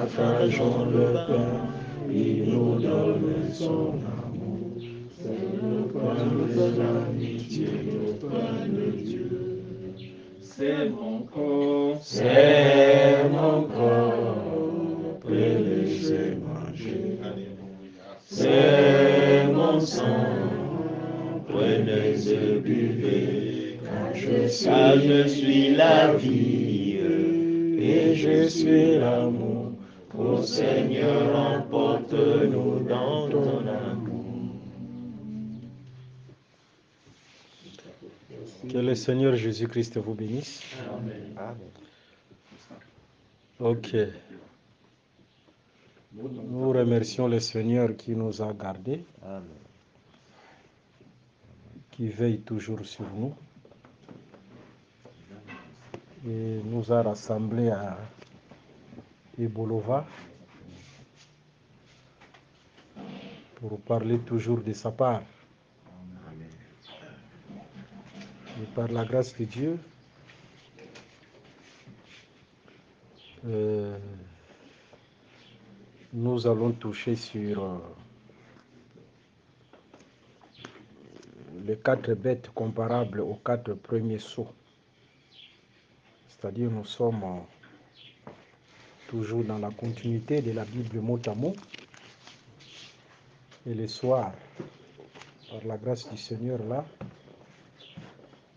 partageons le pain, il nous donne son amour. C'est le pain de l'amitié, le pain de Dieu. C'est mon corps, prenez et mangez. Alléluia. C'est mon sang, prenez et buvez. Car je suis la vie et je suis l'amour. Ô Seigneur, emporte-nous dans ton amour. Que le Seigneur Jésus-Christ vous bénisse. Amen. Ok. Nous remercions le Seigneur qui nous a gardés, qui veille toujours sur nous et nous a rassemblés à Ebolova pour parler toujours de sa part. Et par la grâce de Dieu, nous allons toucher sur les 4 bêtes comparables aux 4 premiers sceaux. C'est-à-dire nous sommes toujours dans la continuité de la Bible mot à mot. Et le soir, par la grâce du Seigneur, là,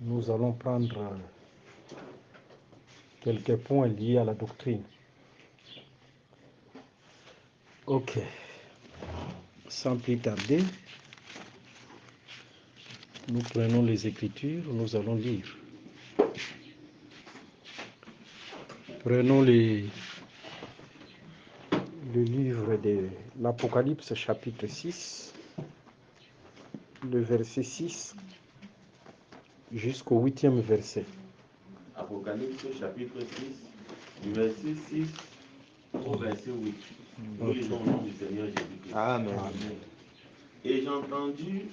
nous allons prendre quelques points liés à la doctrine. Ok. Sans plus tarder, nous prenons les Écritures, nous allons lire. Prenons le livre de l'Apocalypse chapitre 6, le verset 6 jusqu'au 8e verset. Apocalypse chapitre 6, du verset 6 au verset 8. Nous lisons au nom du Seigneur Jésus-Christ. Amen. Et j'entendis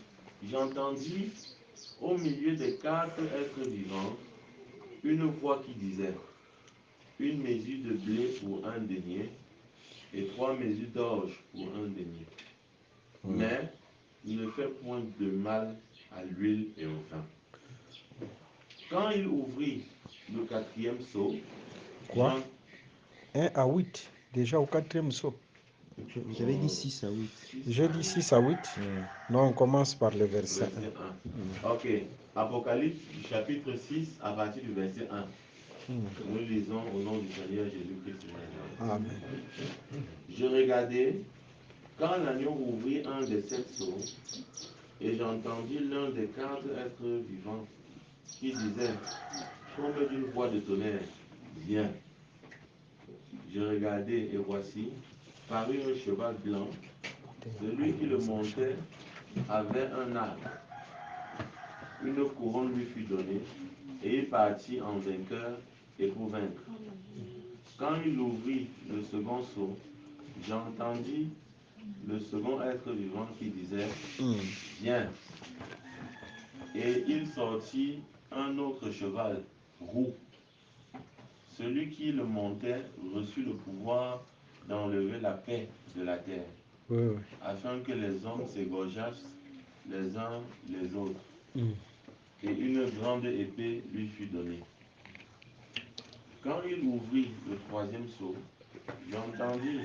au milieu des 4 êtres vivants une voix qui disait: une mesure de blé pour un denier et 3 mesures d'orge pour un denier. Mais ne fait point de mal à l'huile et au vin. Quand il ouvrit le 4e seau, Quoi 1 à 8, déjà au 4e saut. Vous avez dit 6 à 8. J'ai dit 6 à 8. Non, on commence par le verset verset 1. Ok. Apocalypse chapitre 6 à partir du verset 1. Nous lisons au nom du Seigneur Jésus-Christ. Amen. Je regardais quand l'agneau ouvrit un des 7 seaux, et j'entendis l'un des 4 êtres vivants qui disait, comme d'une voix de tonnerre: viens. Je regardai, et voici, parut un cheval blanc. Celui qui le montait avait un arc. Une couronne lui fut donnée, et il partit en vainqueur et pour vaincre. Quand il ouvrit le second seau, j'entendis le second être vivant qui disait: viens. Et il sortit un autre cheval roux. Celui qui le montait reçut le pouvoir d'enlever la paix de la terre, afin que les hommes s'égorgeassent les uns les autres. Et une grande épée lui fut donnée. Quand il ouvrit le 3e seau, j'entendis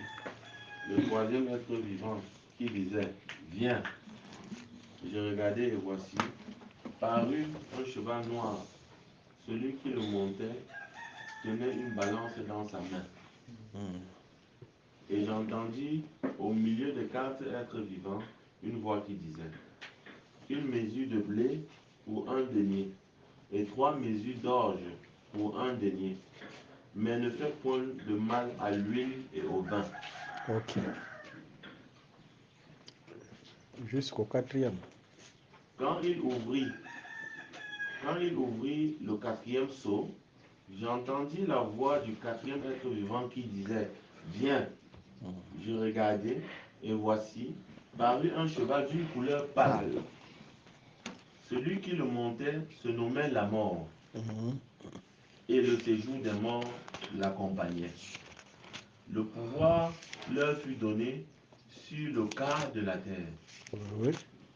le 3e être vivant qui disait: viens. Je regardai, et voici, parut un cheval noir. Celui qui le montait tenait une balance dans sa main. Et j'entendis au milieu des 4 êtres vivants une voix qui disait: une mesure de blé pour un denier, et 3 mesures d'orge pour un denier. Mais ne fais point de mal à l'huile et au vin. Ok. Jusqu'au 4e. Quand il ouvrit le 4e seau, j'entendis la voix du 4e être vivant qui disait: viens. Je regardai, et voici, parut un cheval d'une couleur pâle. Celui qui le montait se nommait la mort, et le séjour des morts l'accompagnait. Le pouvoir leur fut donné sur le quart de la terre Oui.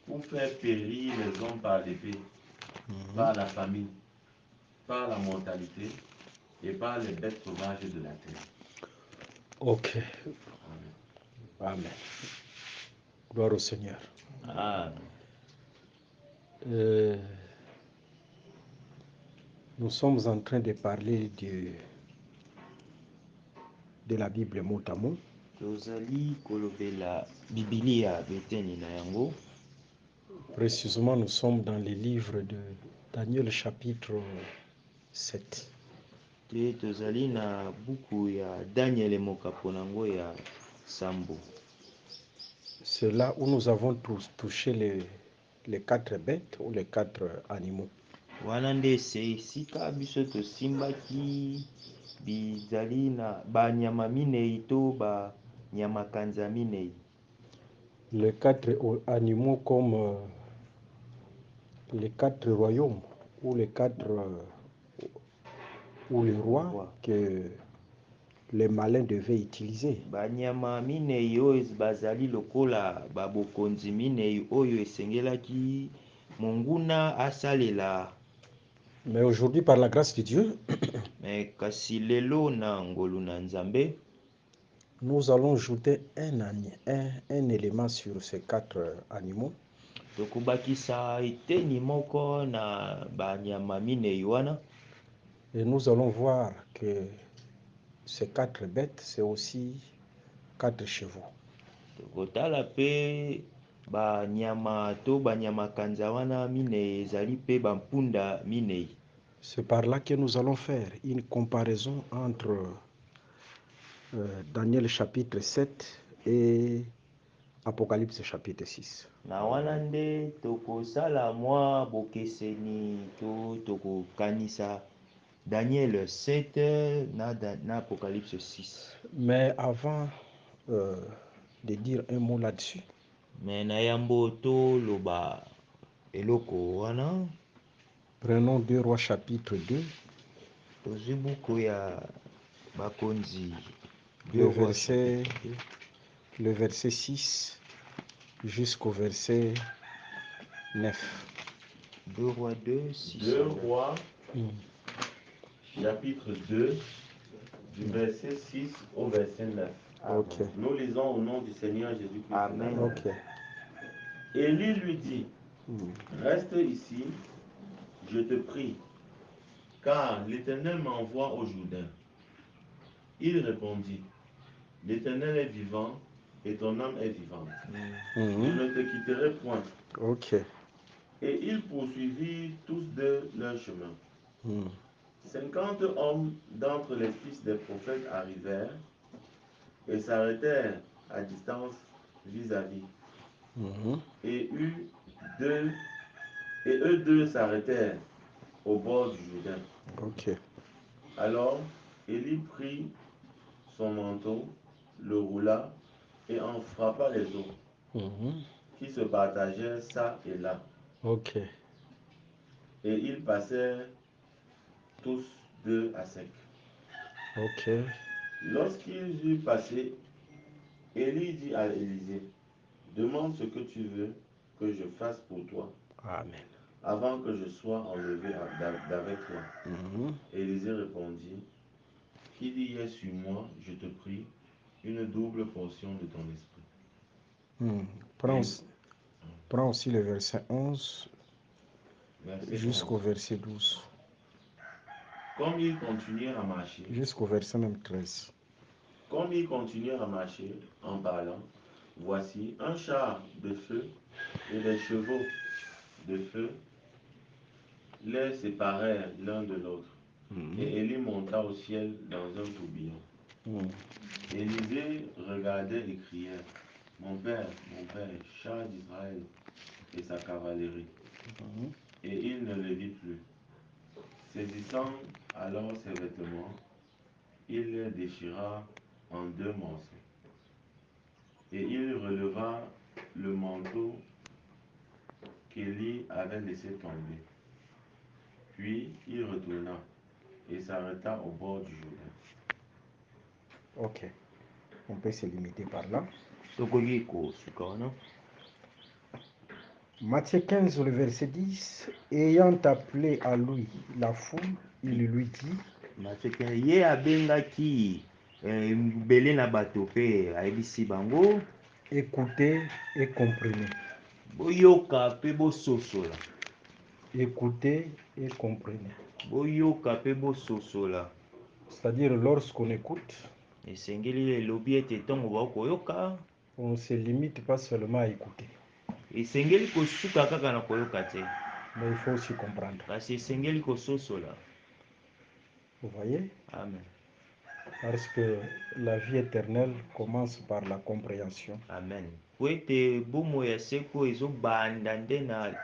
pour faire périr les hommes par l'épée, Mhm. par la famine, par la mortalité et par les bêtes sauvages de la terre. Ok. Amen. Amen. Gloire au Seigneur. Amen. Euh, nous sommes en train de parler de la Bible mot à mot. Tozali kolobela Bibilia beteni na yango. Précisément, nous sommes dans les livres de Daniel chapitre 7. Te tozali na buku ya Daniel mokapo nango ya Sambo. C'est là où nous avons touché les 4 bêtes ou les 4 animaux. Wana nde esika biso tosimbaki bizali na banyama minei to banyama kanza minei. Les 4 animaux comme les 4 royaumes ou les 4 ou les rois que les malins devaient utiliser. Banyama minei oyo bazali lokola babokonzi minei oyo esengelaki monguna asalela. Mais aujourd'hui, par la grâce de Dieu, Mais kasi lelo na ngolu na Nzambe, nous allons ajouter un élément sur ces 4 animaux. tokobakisa eteni moko na banyama minei wana. Et nous allons voir que ces 4 bêtes, c'est aussi 4 chevaux. Tokotala pe banyama to banyama kanza wana minei ezali pe bampunda minei. C'est par là que nous allons faire une comparaison entre Daniel chapitre 7 et Apocalypse chapitre 6. Na wana nde tokosala mwa bokeseni to tokokanisa Daniel 7 na Apocalypse 6. Mais avant de dire un mot là-dessus, Mais na yambo to loba eloko wana, prenons 2 Rois chapitre 2, tozwi buku ya bakonzi le 2 Rois verset, chapitre 2. le verset 6 jusqu'au verset 9. 2 Rois 2, 6. 2 Rois, Mm. chapitre 2, du verset 6 au verset 9. Ok. Nous lisons au nom du Seigneur Jésus-Christ. Amen. Ok. Élie lui dit, Mm. reste ici, je te prie, car l'Éternel m'envoie au Jourdain. Il répondit, l'Éternel est vivant et ton âme est vivante. Je Mhm. ne te quitterai point. Ok. Et ils poursuivirent tous deux leur chemin. Mm. 50 hommes d'entre les fils des prophètes arrivèrent et s'arrêtèrent à distance vis-à-vis. Mhm. Et eux deux s'arrêtèrent au bord du Jourdain. Ok. Alors Élie prit son manteau, le roula et en frappa les eaux, Mhm. qui se partagèrent çà et là. Ok. Et ils passèrent tous deux à sec. Ok. Lorsqu'ils eurent passé, Élie dit à Élisée, demande ce que tu veux que je fasse pour toi, Amen. avant que je sois enlevé d'avec toi. Mhm. Élisée répondit, qu'il y ait sur moi, je te prie, une double portion de ton esprit. Mm. Prends aussi le verset 11 Verset jusqu'au 11. verset 12. Comme ils continuèrent à marcher, Jusqu'au verset même 13. comme ils continuèrent à marcher en parlant, voici un char de feu et des chevaux de feu les séparèrent l'un de l'autre. Mhm. Et Élie monta au ciel dans un tourbillon. Mm. Élisée regardait et criait, mon père, char d'Israël et sa cavalerie. Mhm. Et il ne le vit plus. Saisissant alors ses vêtements, il les déchira en 2 morceaux. Et il releva le manteau qu'Élie avait laissé tomber. Puis il retourna et s'arrêta au bord du Jourdain. Ok. On peut se limiter par là. tokoki kosuka wana. Matthieu 15, le verset 10. Ayant appelé à lui la foule, il lui dit, Mateke ye abengaki mbele na bato mpe ayebisi bango, écoutez et comprenez. boyoka mpe bososola. Écoutez et comprenez. Boyoka mpe bososola. C'est-à-dire, lorsqu'on écoute, Esengeli elobi ete ntongo bakoyoka, on ne se limite pas seulement à écouter, esengeli kosuka kaka na koyoka te, mais il faut aussi comprendre. kasi esengeli kososola. Vous voyez? Amen. Parce que la vie éternelle commence par la compréhension. Amen. Po ete bomoi ya seko ezobanda nde na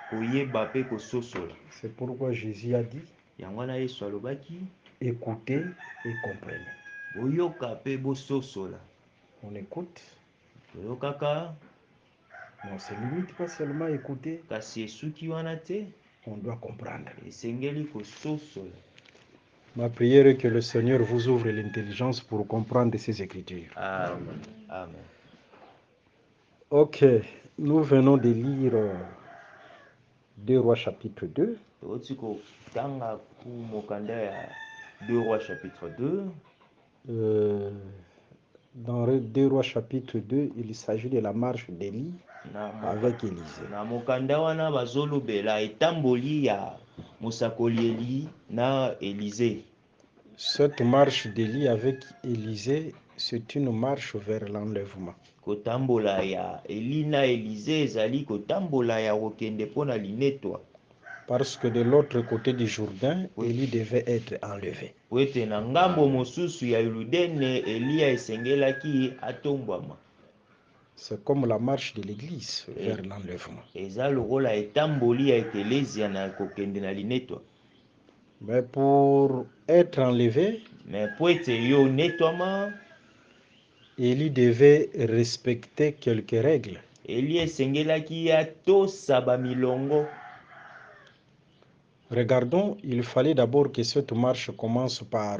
koyeba mpe kososola. C'est pourquoi Jésus a dit, Yango wana Yesu alobaki, écoutez et comprenez. boyoka mpe bososola. On écoute, Toyokaka, mais on ne se limite pas seulement à écouter, kasi esuki wana te, on doit comprendre. esengeli kososola. Ma prière est que le Seigneur vous ouvre l'intelligence pour comprendre ces Écritures. Amen. Amen. Ok, nous venons de lire 2 Rois chapitre 2. Tokoti kotanga ku mokanda ya 2 Rois chapitre 2. Dans 2 Rois chapitre 2, il s'agit de la marche d'Élie avec Élisée. Na mokanda wana bazolobela etamboli ya mosakoli Eli na Élisée. Cette marche d'Élie avec Élisée, c'est une marche vers l'enlèvement. Kotambola ya Eli na Élisée ezali kotambola ya kokende pona linetwa. Parce que de l'autre côté du Jourdain, Élie devait être enlevé. Wete na ngambo mosusu ya Yordane Elia esengelaki atombwama. C'est comme la marche de l'église vers l'enlèvement. Eza lokola etamboli ya eklesia na kokende na linetwa. Mais pour être enlevé, mais po ete yo netwama, Élie devait respecter quelques règles. Eli esengelaki ya tosaba milongo. Regardons, il fallait d'abord que cette marche commence par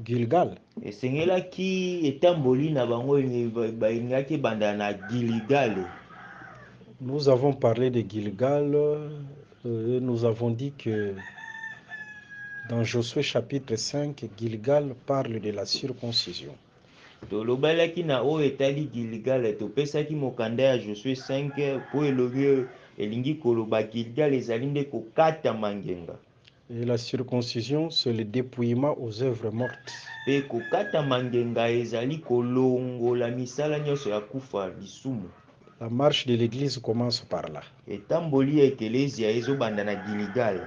Gilgal. Esengelaki etamboli na bango baingaki banda na Gilgal. Nous avons parlé de Gilgal et nous avons dit que dans Josué chapitre 5, Gilgal parle de la circoncision. Tolobalaki na o etali Gilgal topesaki mokanda ya Josué 5 po elobi elingi koloba Gilgal ezali nde kokata mangenga. Et la circoncision, c'est le dépouillement aux œuvres mortes. Pe kokata mangenga ezali kolongola misala nyonso ya kufa lisumu. La marche de l'église commence par là. Etamboli eklesia ezobanda na Gilgal.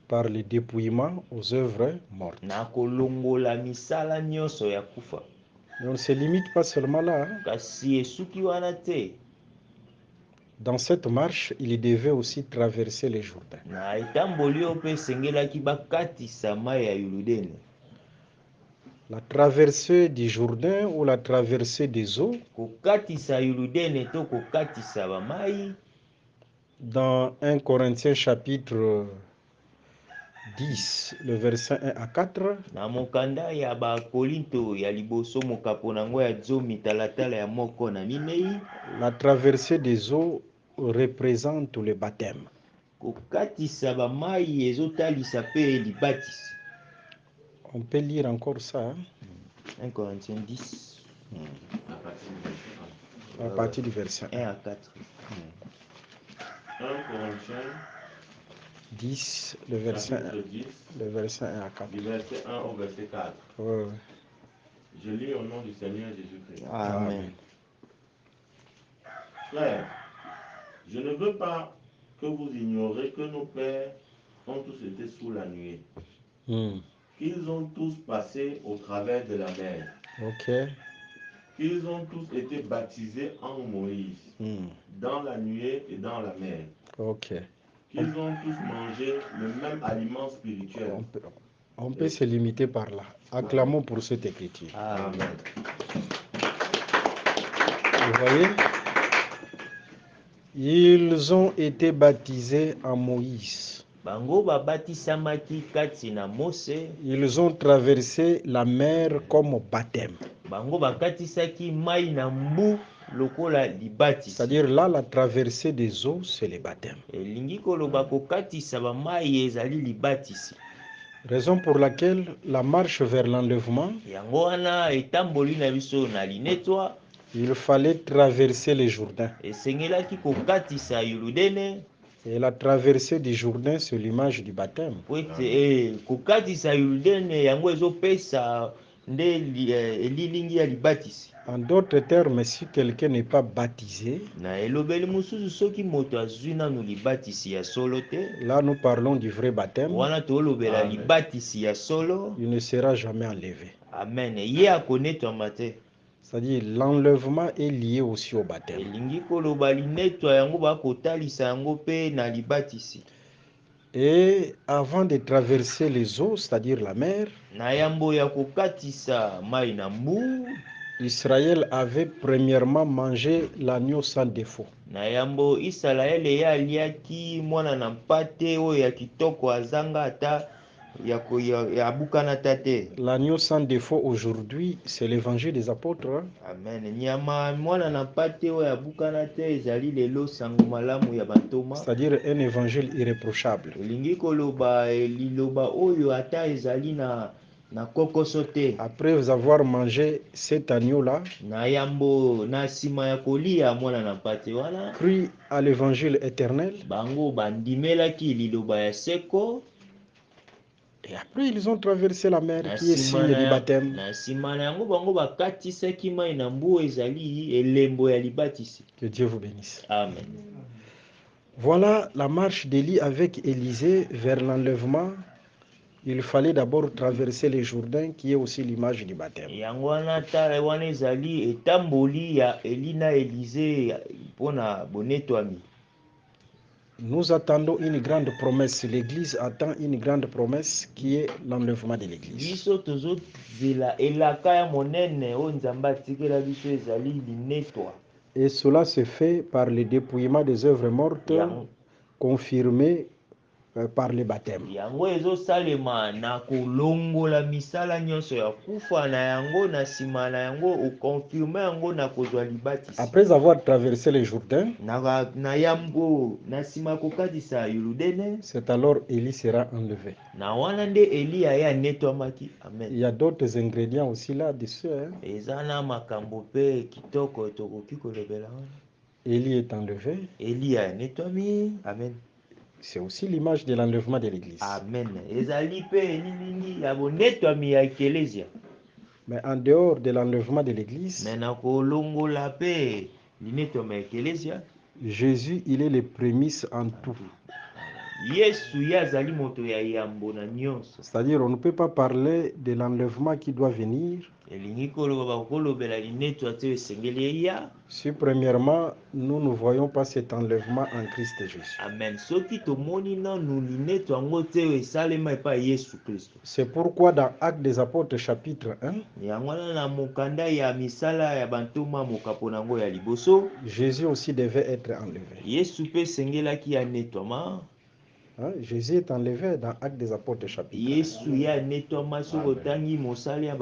Par le dépouillement aux œuvres mortes. Na kolongola misala nyonso ya kufa. Mais on ne se limite pas seulement là. Kasi esuki wana te. Dans cette marche, il devait aussi traverser les Jourdains. Na etamboli ope sengelaki bakatisa mai ya Yordane. La traversée du Jourdain ou la traversée des eaux. Kokatisa Yordane to kokatisa ba mai. Dans 1 Corinthiens chapitre 10, le verset 1 à 4. Na mokanda ya ba Korinto ya liboso mokapo nango ya zomi talatala ya moko na minei. La traversée des eaux représente le baptême. Kokatisa ba mai ezotalisa pe libatisi. On peut lire encore ça. 1 Corinthiens 10. À partir du verset 1 à 4. 1 Corinthiens 10, le verset 1. 10, Le verset 1 à 4. du verset 1 au verset 4. Ouais. Je lis au nom du Seigneur Jésus-Christ. Amen. Frères, je ne veux pas que vous ignorez que nos pères ont tous été sous la nuée. Qu'ils ont tous passé au travers de la mer. Ok. Qu'ils ont tous été baptisés en Moïse, dans la nuée et dans la mer. Ok. Qu'ils ont tous mangé le même aliment spirituel. On peut se limiter par là. Acclamons pour cette écriture. Amen. Vous voyez? Ils ont été baptisés en Moïse. Bango babatisamaki kati na Mose. Ils ont traversé la mer comme baptême. bango bakatisaki mai na mbu lokola libatisi. C'est-à-dire là, la traversée des eaux, c'est le baptême. Elingi koloba kokatisa bamai ezali libatisi. Raison pour laquelle la marche vers l'enlèvement, Yango wana etamboli na biso na linetwa, il fallait traverser le Jourdain. esengelaki kokatisa Yoludene. Et la traversée du Jourdain, c'est l'image du baptême. Kokatisa Yoludene yango ezopesa nde elilingi ya libatisi. En d'autres termes, si quelqu'un n'est pas baptisé, Na elobeli mususu soki moto azwi nanu libatisi ya solo te, là nous parlons du vrai baptême, wana tolobela libatisi ya solo, il ne sera jamais enlevé. amen, ye akonetwama te. C'est-à-dire l'enlèvement est lié aussi au baptême. Elingi koloba linetwa yango bakotalisa yango pe na libatisi. Et avant de traverser les eaux, c'est-à-dire la mer, Na yambo ya kokatisa mai na mbu, Israël avait premièrement mangé l'agneau sans défaut. na yambo Israele ya aliaki mwana na mpate oyo ya kitoko azanga ata ya abukana tate. L'agneau sans défaut aujourd'hui, c'est l'évangile des apôtres. Amen. Nyama mwana na mpate oyo abukana te ezali lelo sango malamu ya bantoma. C'est-à-dire un évangile irréprochable. Elingi koloba liloba oyo ata ezali na kokoso te. Après avoir mangé cet agneau-là, Na yambo na sima ya kolia mwana na mpate wana, cru à l'évangile éternel. bango bandimelaki liloba ya seko. Et après, ils ont traversé la mer qui est signe du baptême. Na sima na yango bango bakatisaki mai na mbu ezali elembo ya libatisi. Que Dieu vous bénisse. Amen. Voilà la marche d'Élie avec Élisée vers l'enlèvement. Il fallait d'abord traverser le Jourdain qui est aussi l'image du baptême. Yango wana tala wana ezali etamboli ya Eli na Élisée mpona bonetwami. Nous attendons une grande promesse. L'Église attend une grande promesse qui est l'enlèvement de l'Église. Biso tozozela elaka ya monene oyo Nzambe atikela biso ezali linetwa. Et cela se fait par le dépouillement des œuvres mortes confirmées par le baptême. Yango ezosalema na kolongola misala nyonso ya kufa na yango na sima na yango okonfirme yango na kozwa libatisi. Après avoir traversé le Jourdain, na yambo na sima kokatisa Yoludene, c'est alors Élie sera enlevé. na wana nde Eli aya netwamaki. Amen. Il y a d'autres ingrédients aussi là-dessus. Eza na makambo pe kitoko tokoki kolobela wana. Élie est enlevé. Eli aya netwami. Amen. C'est aussi l'image de l'enlèvement de l'Église. Amen. Ezali pe elilingi ya bonetwami ya ekelesia. Mais en dehors de l'enlèvement de l'Église, Mais na kolongola pe linetwami ya ekelesia, Jésus, il est le prémisse en tout. Yesu yazali moto ya yambo na nyonso. C'est-à-dire, on ne peut pas parler de l'enlèvement qui doit venir Elingi koloba kolobela linetwa te esengeli ya. si premièrement, nous ne voyons pas cet enlèvement en Christ Jésus. Amen. Soki tomoni nanu linetwa yango te esalema epa Yesu Kristo. C'est pourquoi dans Actes des Apôtres chapitre 1, Yango na mokanda ya misala ya bantoma mokapo nango ya liboso, Jésus aussi devait être enlevé. Yesu pe sengelaki ya netwama. Jésus est enlevé dans Actes des Apôtres chapitre 1. Yesu ya netwama soko tangi mosala ya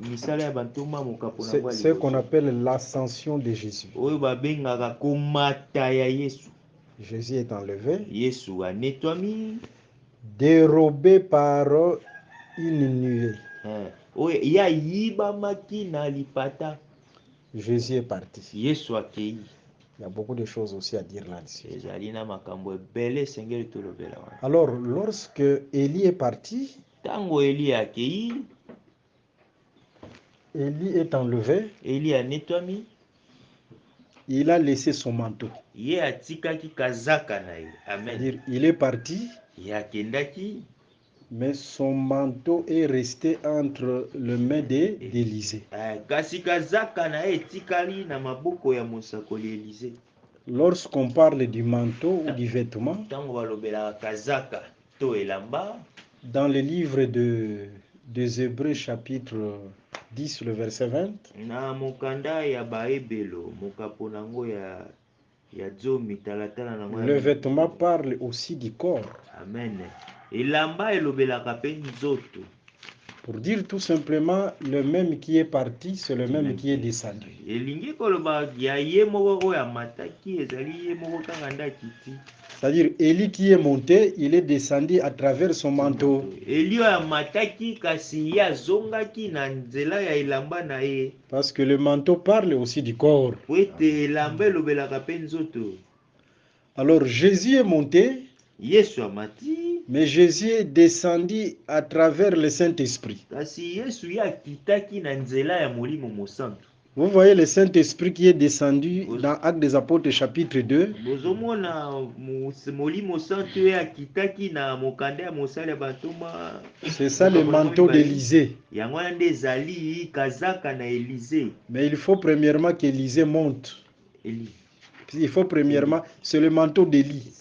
misala ya bantoma mokapo nango ya liboso. C'est ce qu'on appelle l'ascension de Jésus. Oyo babengaka komata ya Yesu. Jésus est enlevé, Yesu a netwami, dérobé par une nuée. Oyo ya yibamaki na lipata. Jésus est parti. Yesu akei. Il y a beaucoup de choses aussi à dire là-dessus. Ezali na makambo ebele sengeli tolobela wana. Alors, lorsque Élie est parti, Tango Eli akei, Élie est enlevé, Eli a netwami, il a laissé son manteau. ye atikaki kazaka na ye. Amen. C'est-à-dire, il est parti, Ye akendaki, mais son manteau est resté entre les mains d'Élisée. kasi kazaka na ye etikali na maboko ya mosakoli Élisée. Lorsqu'on parle du manteau ou du vêtement, Tango balobelaka kazaka to elamba, dans le livre des Hébreux chapitre 10, le verset 20, na mokanda ya baebelo mokapo nango ya zomi talatala nango le vêtement parle aussi du corps. Amen. Elamba elobelaka pe nzoto. Pour dire tout simplement, le même qui est parti, c'est le même qui est descendu. elingi koloba ya ye moko oyo amataki ezali ye moko kaka nde akiti. C'est-à-dire, Élie qui est monté, il est descendu à travers son manteau. Eli oyo amataki kasi ye azongaki na nzela ya elamba na ye. Parce que le manteau parle aussi du corps. Po ete elamba elobelaka mpe nzoto. Alors Jésus est monté, Yesu amati, mais Jésus est descendu à travers le Saint-Esprit. kasi Yesu ye akitaki na nzela ya molimo mosantu. Vous voyez le Saint-Esprit qui est descendu dans Actes des Apôtres chapitre 2. Bozomona molimo mosantu ye akitaki na mokanda ya mosala ya bantoma. C'est ça le manteau d'Élysée. Yango wana nde ezali kazaka na Élysée. Mais il faut premièrement qu'Élysée monte. Il faut premièrement, c'est le manteau d'Élie.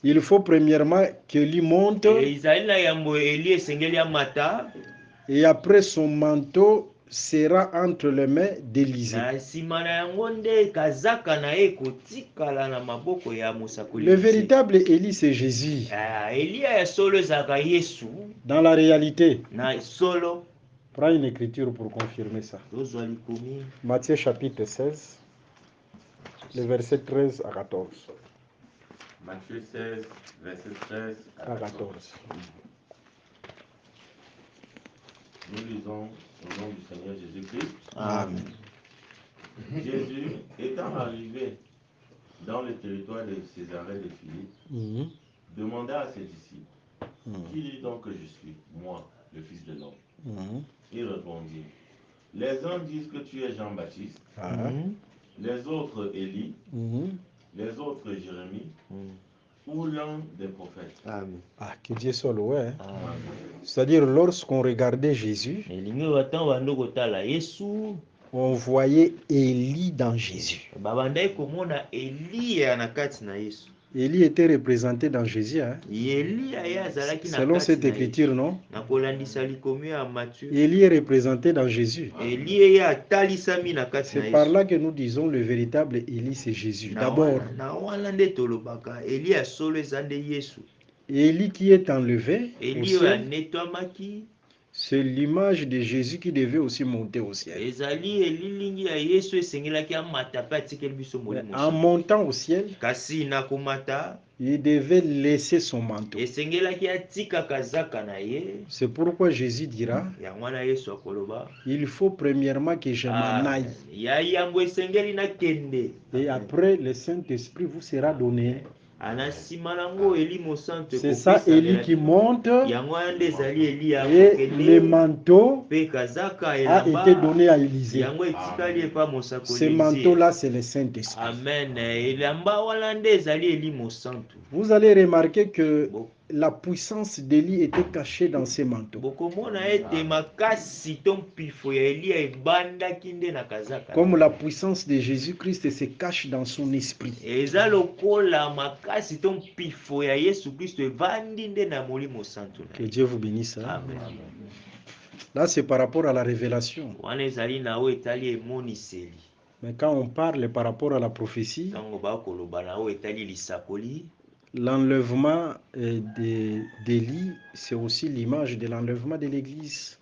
Il faut premièrement qu'Élie monte. Et après son manteau sera entre les mains d'Élysée. Le véritable Élie, c'est Jésus. Dans la réalité, prends une écriture pour confirmer ça. Matthieu chapitre 16, le verset 13 à 14. Matthieu 16, verset 13 à 14. Nous lisons au nom du Seigneur Jésus-Christ. Amen. Jésus, étant arrivé dans le territoire de Césarée de Philippe, demanda à ses disciples, qui dit donc que je suis, moi, le Fils de l'homme? Il répondit, les uns disent que tu es Jean-Baptiste, les autres Élie, les autres Jérémie, ou l'un des prophètes. Amen. Ah, que Dieu soit loué. Hein? C'est-à-dire, lorsqu'on regardait Jésus, on voyait Élie dans Jésus. Élie était représenté dans Jésus. Hein? Selon cette écriture, non? Élie est représenté dans Jésus. C'est par là que nous disons le véritable Élie, c'est Jésus. D'abord, Élie qui est enlevé au ciel, c'est l'image de Jésus qui devait aussi monter au ciel. Mais en montant au ciel, il devait laisser son manteau. C'est pourquoi Jésus dira, il faut premièrement que je m'en aille. Et après, le Saint-Esprit vous sera donné. C'est ça, Élie qui monte, et le manteau a été donné à Élysée. Ce manteau-là, c'est le Saint-Esprit. Vous allez remarquer que la puissance d'Élie était cachée dans ces manteaux. Comme la puissance de Jésus-Christ se cache dans son esprit. Que Dieu vous bénisse. Hein? Amen. Là, c'est par rapport à la révélation. Mais quand on parle par rapport à la prophétie, l'enlèvement d'Élie, c'est aussi l'image de l'enlèvement de l'Église.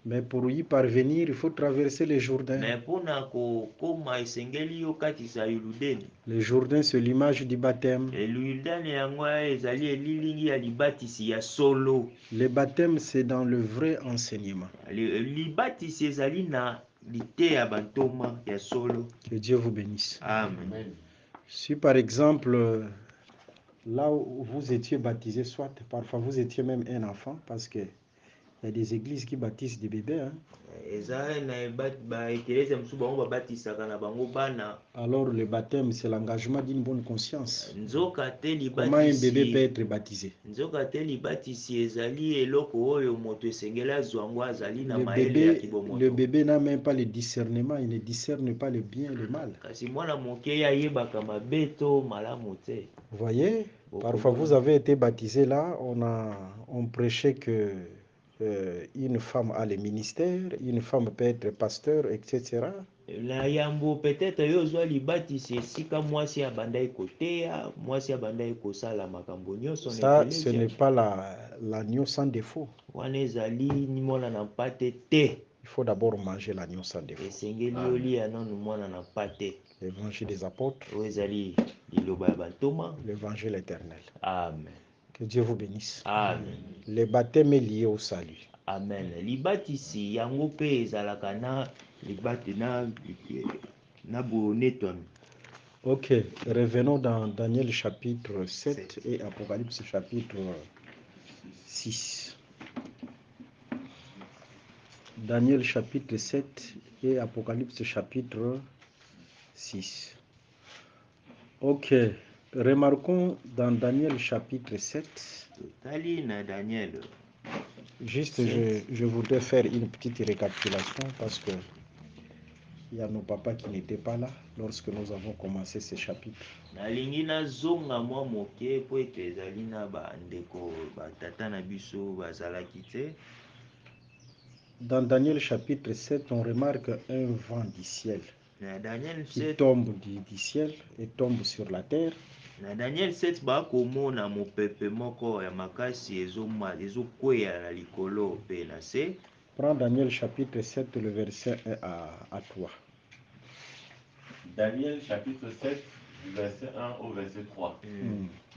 Mais pour y parvenir, il faut traverser le Jourdain. Le Jourdain, c'est l'image du baptême. Le baptême, c'est dans le vrai enseignement. Que Dieu vous bénisse. Amen. Si par exemple, là où vous étiez baptisé, soit parfois vous étiez même un enfant, parce que il y a des églises qui baptisent des bébés. Hein? Alors le baptême, c'est l'engagement d'une bonne conscience. Comment un bébé peut être baptisé? Le bébé n'a même pas le discernement, il ne discerne pas le bien et le mal. Vous voyez, parfois vous avez été baptisé là, on prêchait que une femme a le ministère, une femme peut être pasteur, etc. na yambo peut-être yo ozwa libatisi esika mwasi abandai koteya, mwasi abandai kosala makambo nyonso na Ça, ce eklesia, n'est pas l'agneau sans défaut. wana ezali mwana na mpate te. Il faut d'abord manger l'agneau sans défaut. Esengeli olia nanu mwana na mpate. L'évangile des apôtres, Oyo ezali liloba ya bantoma. l'évangile éternel. Amen. Que Dieu vous bénisse. Amen. Le baptême est lié au salut. Amen. Libatisi yango pe ezalaka na libate na bonetoni. Ok, revenons dans Daniel chapitre 7 et Apocalypse chapitre 6. Daniel chapitre 7 et Apocalypse chapitre 6. Ok, remarquons dans Daniel chapitre 7. Totali na Daniel. Juste, je voudrais faire une petite récapitulation parce que il y a nos papas qui n'étaient pas là lorsque nous avons commencé ce chapitre. Nalingi nazonga mwa moke po ete ezali na bandeko batata na biso bazalaki te. Dans Daniel chapitre 7, on remarque un vent du ciel Na Daniel qui 7, tombe du ciel et tombe sur la terre. na Daniel 7 bakomona mopepe moko ya makasi ezokweya na likolo pe na se. Prends Daniel chapitre 7, le verset 1 à 3. Daniel chapitre 7, verset 1 au verset 3.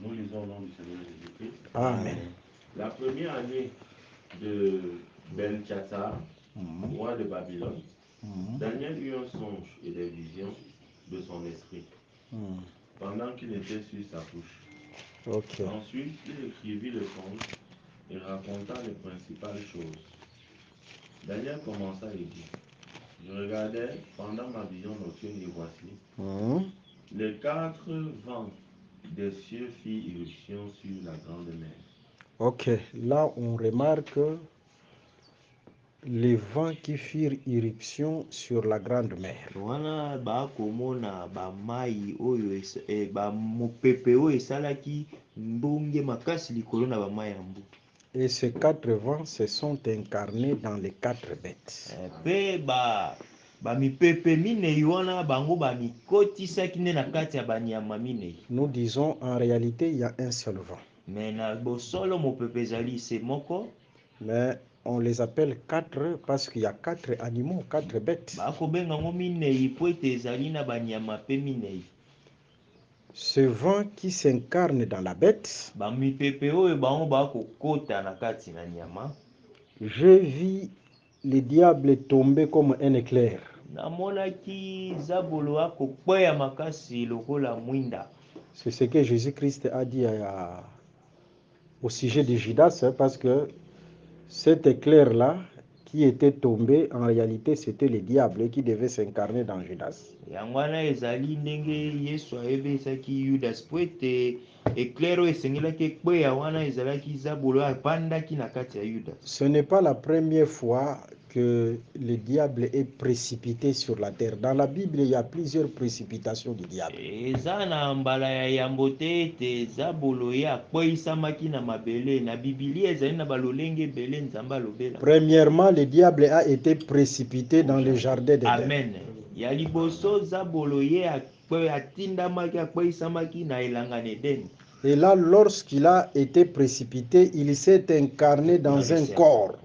Nous lisons au nom du Seigneur Jésus-Christ. Amen. La première année de Belshazzar, roi de Babylone, Daniel eut un songe et des visions de son esprit pendant qu'il était sur sa couche. Ok. Ensuite, il écrivit le songe et raconta les principales choses. Daniel commença et dit: Je regardais pendant ma vision nocturne et voici, les 4 vents des cieux firent irruption sur la grande mer. Ok, là on remarque les vents qui firent irruption sur la grande mer. Wana bakomona ba mai oyo ba mopepe oyo esalaki mbonge makasi likolo na ba mai ya mbu. Et ces 4 vents se sont incarnés dans les 4 bêtes. Pe ba mipepe minei wana bango ba mikotisaki nde na kati ya banyama minei. Nous disons en réalité il y a un seul vent. Mais na bosolo mopepe ezali se moko. Mais on les appelle 4 parce qu'il y a 4 animaux, 4 bêtes. Bakobenga ngo minei po ete ezali na banyama pe minei. Ce vent qui s'incarne dans la bête, ba mipepe oyo bango bakokota na kati na nyama. Je vis le diable tomber comme un éclair. Namonaki zabolo akokweya makasi lokola mwinda. C'est ce que Jésus-Christ a dit au sujet de Judas, parce que cet éclair-là qui était tombé, en réalité, c'était le diable qui devait s'incarner dans Judas. Yangwana ezali ndenge Yesu ayebisaki Judas po ete éclair oyo esengelaki ekweya wana ezalaki zabolo apandaki na kati ya Judas. Ce n'est pas la première fois que le diable est précipité sur la terre. Dans la Bible, il y a plusieurs précipitations du diable. Eza na mbala ya yambo te ete zabolo ye akweyisamaki na mabele. Na Biblia ezali na balolenge ebele Nzambe alobela. Premièrement, le diable a été précipité dans le jardin d'Éden. Amen. Ya liboso zabolo ye atindamaki akweyisamaki na elanga Eden. Et là, lorsqu'il a été précipité, il s'est incarné dans un corps.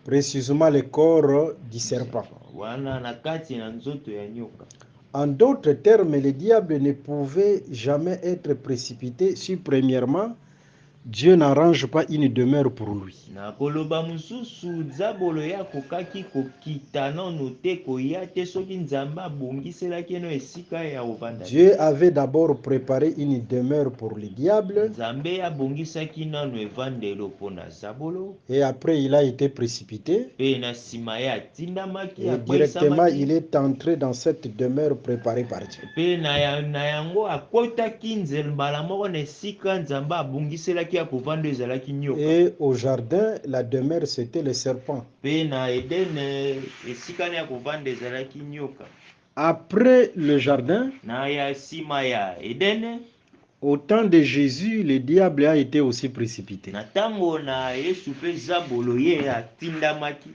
Précisément le corps du serpent. En d'autres termes, le diable ne pouvait jamais être précipité si premièrement, Dieu n'arrange pas une demeure pour lui. Dieu avait d'abord préparé une demeure pour le diable. Et après, il a été précipité. Et directement, il est entré dans cette demeure préparée par Dieu. Et au jardin, la demeure, c'était le serpent. Après le jardin, Au temps de Jésus, le diable a été aussi précipité. Na tango na Yesu pe zabolo ye atindamaki.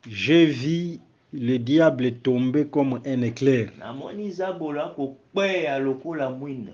J'ai vu le diable tomber comme un éclair. Namoni zabolo akokweya lokola mwinda.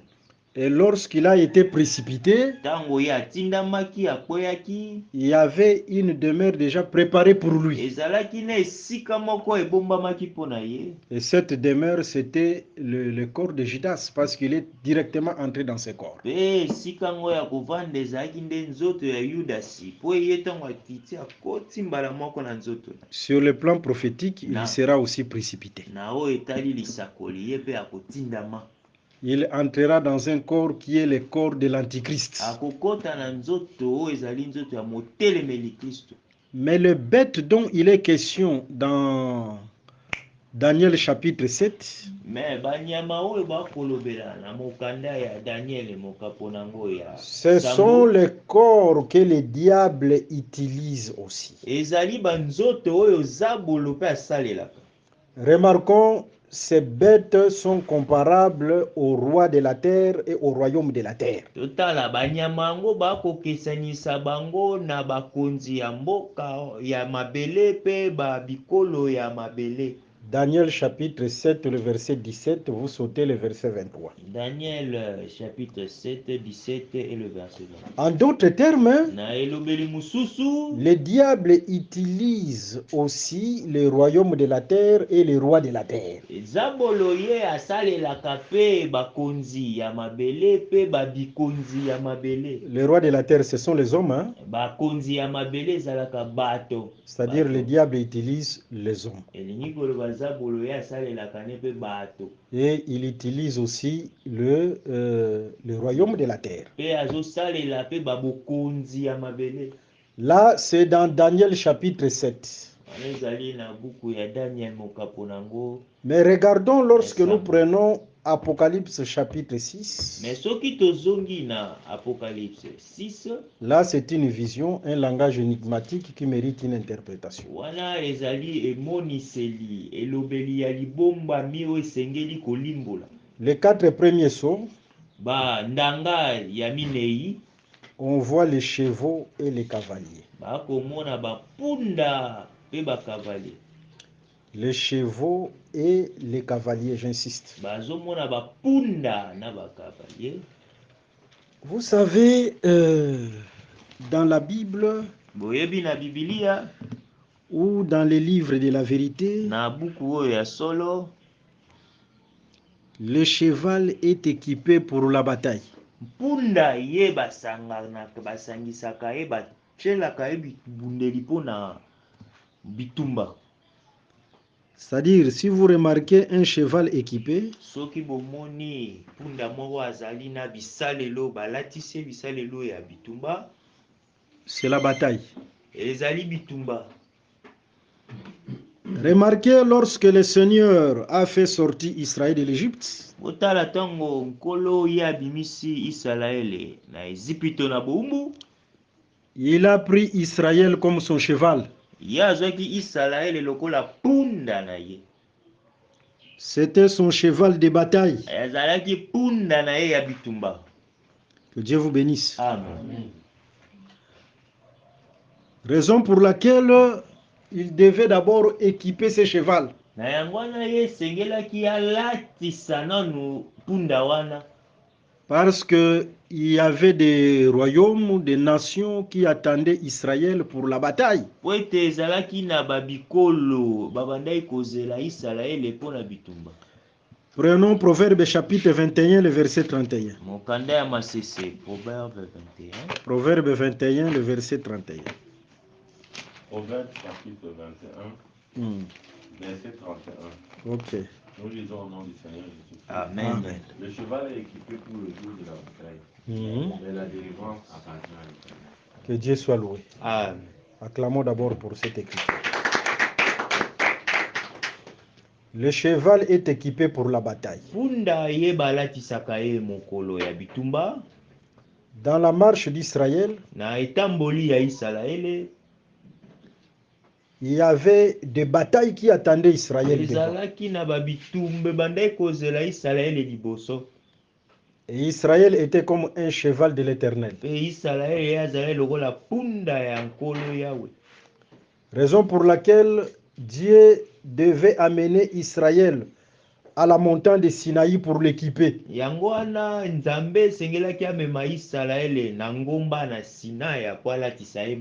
Et lorsqu'il a été précipité, Tango ye atindamaki akweyaki, il y avait une demeure déjà préparée pour lui. ezalaki na esika moko ebombamaki mpona ye. Et cette demeure, c'était le corps de Judas, parce qu'il est directement entré dans ce corps. Pe esika ngo ya kovanda ezalaki nde nzoto ya Yudasi, po ye ntango akiti akoti mbala moko na nzoto. Sur le plan prophétique, il Na- sera aussi précipité. Na oyo etali lisakoli ye pe akotindama. Il entrera dans un corps qui est le corps de l'Antichrist. Akokota na nzoto oyo ezali nzoto ya motelemeli Kristo. Mais le bête dont il est question dans Daniel chapitre 7, Me banyama oyo bakolobela na mokanda ya Daniel mokapo nango ya ce sont les corps que le diable utilise aussi. ezali banzoto oyo zabolo pe asalelaka. Remarquons, ces bêtes sont comparables au roi de la terre et au royaume de la terre. Totala banyama yango bakokesanisa bango na bakonzi ya mboka ya mabele pe babikolo ya mabele. Daniel chapitre 7, le verset 17, vous sautez le verset 23. Daniel chapitre 7, 17 et le verset 20. En d'autres termes, Na elobeli mususu, le diable utilise aussi le royaume de la terre et les rois de la terre. zabolo ye asalelaka pe bakonzi ya mabele pe babikonzi ya mabele. Les rois de la terre, ce sont les hommes, hein? Bakonzi ya mabele ezalaka bato. C'est-à-dire le diable utilise les hommes. Elingi koloba zabolo ye asalelaka ne pe bato. Et il utilise aussi le royaume de la terre. Pe azosalela pe babokonzi ya mabele. Là, c'est dans Daniel chapitre 7. Wana ezali na buku ya Daniel mokapo nango. Mais regardons lorsque nous prenons Apocalypse chapitre 6. Mais soki tozongi na Apocalypse 6, là c'est une vision, un langage énigmatique qui mérite une interprétation. Wana ezali emoniseli elobeli ya libomba mio esengeli kolimbola. Les 4 premiers sauts, Ba ndanga ya minei, on voit les chevaux et les cavaliers. ba komona ba punda pe ba cavalier. Les chevaux et les cavaliers, j'insiste. Ba zomona ba punda na ba cavalier. Vous savez, dans la Bible Boyebi na Biblia ou dans les livres de la vérité, na buku oyo ya solo, le cheval est équipé pour la bataille. punda ye basangana basangisaka ye bachelaka ye bundeli pona bitumba. C'est-à-dire, si vous remarquez un cheval équipé, Soki bomoni punda moko azali na bisalelo balatise bisalelo ya bitumba, c'est la bataille. ezali bitumba. Remarquez lorsque le Seigneur a fait sortir Israël de l'Égypte, Botala tango nkolo ye abimisi Israele na Ezipito na boumbu, il a pris Israël comme son cheval. ye azwaki Israele lokola punda na ye. C'était son cheval de bataille. Azalaki punda na ye ya bitumba. Que Dieu vous bénisse. Amen. Raison pour laquelle il devait d'abord équiper ses chevaux. Na yango wana ye sengelaki alatisa nanu punda wana. Parce qu'il y avait des royaumes, des nations qui attendaient Israël pour la bataille. Po ete ezalaki na babikolo babandai kozela Israele pona bitumba. Prenons Proverbe chapitre 21, le verset 31. Mokanda ya masese, Proverbe 21. Proverbe 21, le verset 31. Proverbe chapitre 21, verset 31. Ok. Nous lisons au nom du Seigneur Jésus. Amen. Le cheval est équipé pour le jour de la bataille, mais la délivrance appartient à l'Éternel. Que Dieu soit loué. Amen. Acclamons d'abord pour cette écriture. Le cheval est équipé pour la bataille. Punda ye balatisaka ye mokolo ya bitumba. Dans la marche d'Israël, Na etamboli ya Israele, il y avait des batailles qui attendaient Israël devant. ezalaki na babitumbe bandai kozela Israele liboso. Et Israël était comme un cheval de l'Éternel. Pe Israeli azali lokola punda ya nkolo Yahweh. Raison pour laquelle Dieu devait amener Israël à la montagne de Sinaï pour l'équiper. Yango wana Nzambe esengelaki amema Israeli na ngomba na Sinai po alatisa ye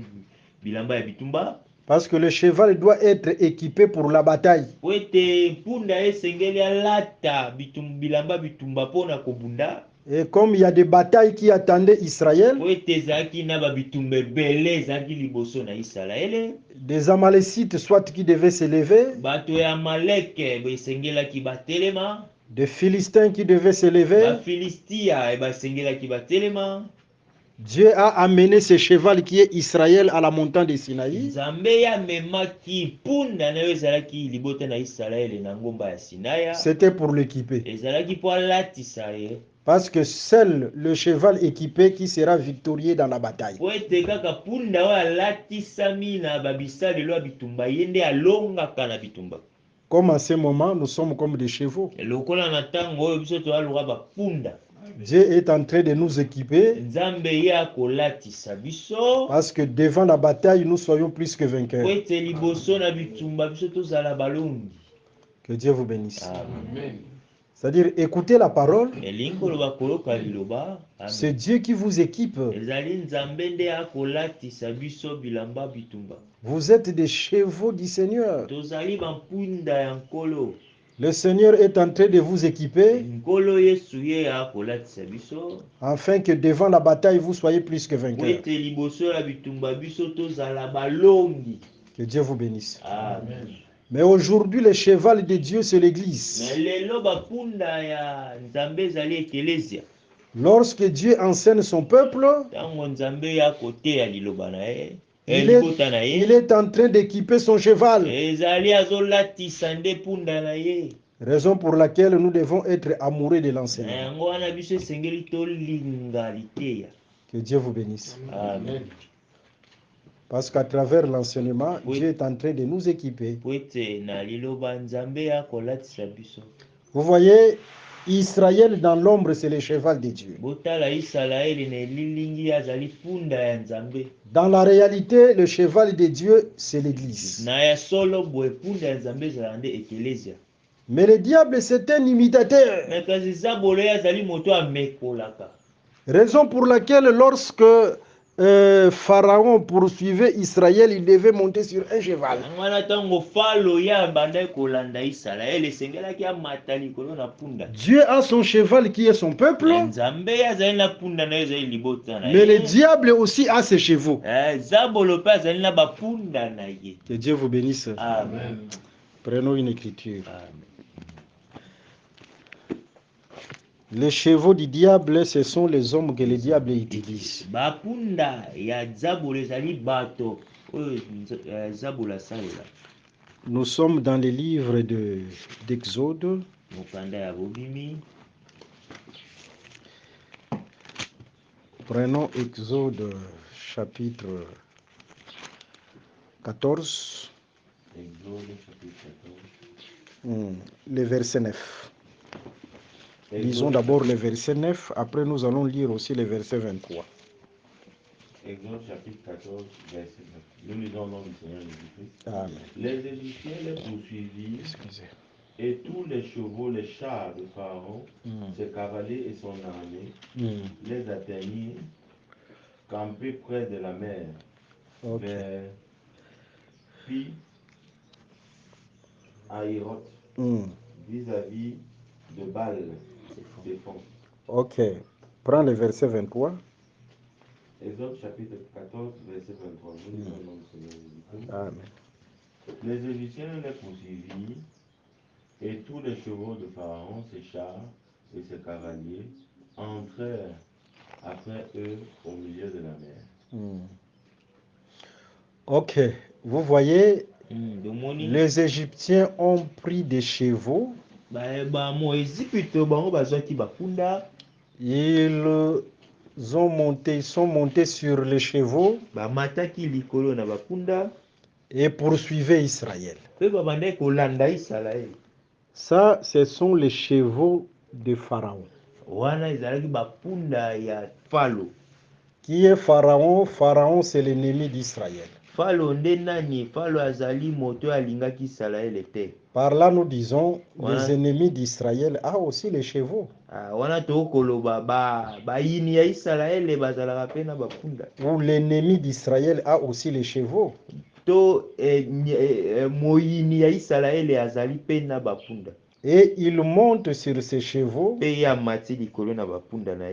bilamba ya bitumba. Parce que le cheval doit être équipé pour la bataille. Po ete punda esengeli alata bilamba bitumba mpona kobunda. Et comme il y a des batailles qui attendaient Israël, Po ete ezalaki na babitumba ebele ezalaki liboso na Israeli. des Amalécites soit qui devaient s'élever, Bato ya Amaleke esengelaki batelema. des Philistins qui devaient s'élever. Bafilistia basengelaki batelema. Dieu a amené ce cheval qui est Israël à la montagne de Sinaï. Nzambe ya memaki punda na yo ezalaki libota na Israeli na ngomba ya Sinaya. C'était pour l'équiper. Ezalaki po alatisa ye. Parce que seul le cheval équipé qui sera victorieux dans la bataille. Po ete kaka punda oyo alatisami na babisalelo ya bitumba ye nde alongaka na bitumba. Comme en ce moment, nous sommes comme des chevaux. Lokola na ntango oyo biso toaluka bapunda. Dieu est en train de nous équiper Nzambe ye akolatisa biso. parce que devant la bataille, nous soyons plus que Po vainqueurs. ete liboso na bitumba biso tozala balongi. Que Dieu vous bénisse. Amen. C'est-à-dire, écoutez la parole. Elingi koloba koloka liloba. C'est Dieu qui vous équipe. Ezali Nzambe nde akolatisa biso bilamba bitumba. Vous êtes des chevaux du Seigneur. Tozali bampunda ya nkolo. Le Seigneur est en train de vous équiper Nkolo Yesu ye akolatisa biso. afin que devant la bataille, vous soyez plus que Po vainqueurs. ete liboso ya bitumba biso tozala balongi. Que Dieu vous bénisse. Amen. Mais aujourd'hui, le cheval de Dieu, c'est l'Église. Mais lelo bapunda ya Nzambe ezali ekelesia. Lorsque Dieu enseigne son peuple, Tango Nzambe ya koteya liloba na ye. il Libota na ye. est en train d'équiper son cheval. Ezali azolatisa nde punda na ye. Raison pour laquelle nous devons être amoureux de l'enseignement. Yango wana biso esengeli tolinga liteya. Que Dieu vous bénisse. Amen. Parce qu'à travers l'enseignement, Oui. Dieu est en train de nous équiper. Po ete na liloba Nzambe akolatisa biso. Vous voyez, Israël dans l'ombre, c'est le cheval de Dieu. Botala Israeli na lilingi azali punda ya Nzambe. Dans la réalité, le cheval de Dieu, c'est l'Église. Na ya solo boye punda ya Nzambe ezala nde ekelesia. Mais le diable, c'est un imitateur. Mais kasi zabolo ye azali moto amekolaka. Raison pour laquelle lorsque Pharaon poursuivait Israël, il devait monter sur un cheval. Yango wana ntango falo ye abandaki kolanda Israeli esengelaki amata likolo na punda. Dieu a son cheval qui est son peuple, Nzambe ye azali na punda na ye ezali libota na mais le ye. diable aussi a ses chevaux. Zabolo mpe azali na bapunda na ye. Que Dieu vous bénisse. Amen. Prenons une écriture. Amen. Les chevaux du diable, ce sont les hommes que le diable utilise. Bapunda ya zabolo ezali bato oyo zabolo asalela. Nous sommes dans les livres d'Exode. Mokanda ya bobimi. Prenons Exode chapitre 14, Exode chapitre 14. le verset 9. Lisons d'abord le verset 9, après nous allons lire aussi le verset 23. Exode chapitre 14, verset 9. Nous lisons au nom du Seigneur Jésus-Christ. Amen. Les Égyptiens les poursuivirent, Excusez. et tous les chevaux, les chars de Pharaon, ses cavaliers et son armée, les atteignirent, campés près de la mer, Ok. vers Pi Hahiroth, vis-à-vis de Baal, des fonds. Ok. Prends le verset 23. Exode chapitre 14, verset 23. Nous lisons au nom du Seigneur Jésus-Christ. Amen. Les Égyptiens les poursuivirent, et tous les chevaux de Pharaon, ses chars et ses cavaliers, entrèrent après eux au milieu de la mer. Ok. Vous voyez, Domoni. les Égyptiens ont pris des chevaux. Mo Égypte bango bazwaki bapunda. Ils sont montés sur les chevaux Bamataki likolo na bapunda. et poursuivaient Israël. Pe babandaki kolanda Israeli. Ça, ce sont les chevaux de Pharaon. wana ezalaki bapunda ya Falo. Qui est Pharaon? Pharaon, c'est l'ennemi d'Israël. Falo nde nani? Falo azali moto alingaki Israël te. Par là, nous disons, Voilà. les ennemis d'Israël ont aussi les chevaux. Wana tokoloba bayini ya Israël bazalaka pe na bapunda. Ou l'ennemi d'Israël a aussi les chevaux. To moyini ya Israël azali pe na bapunda. Et il monte sur ses chevaux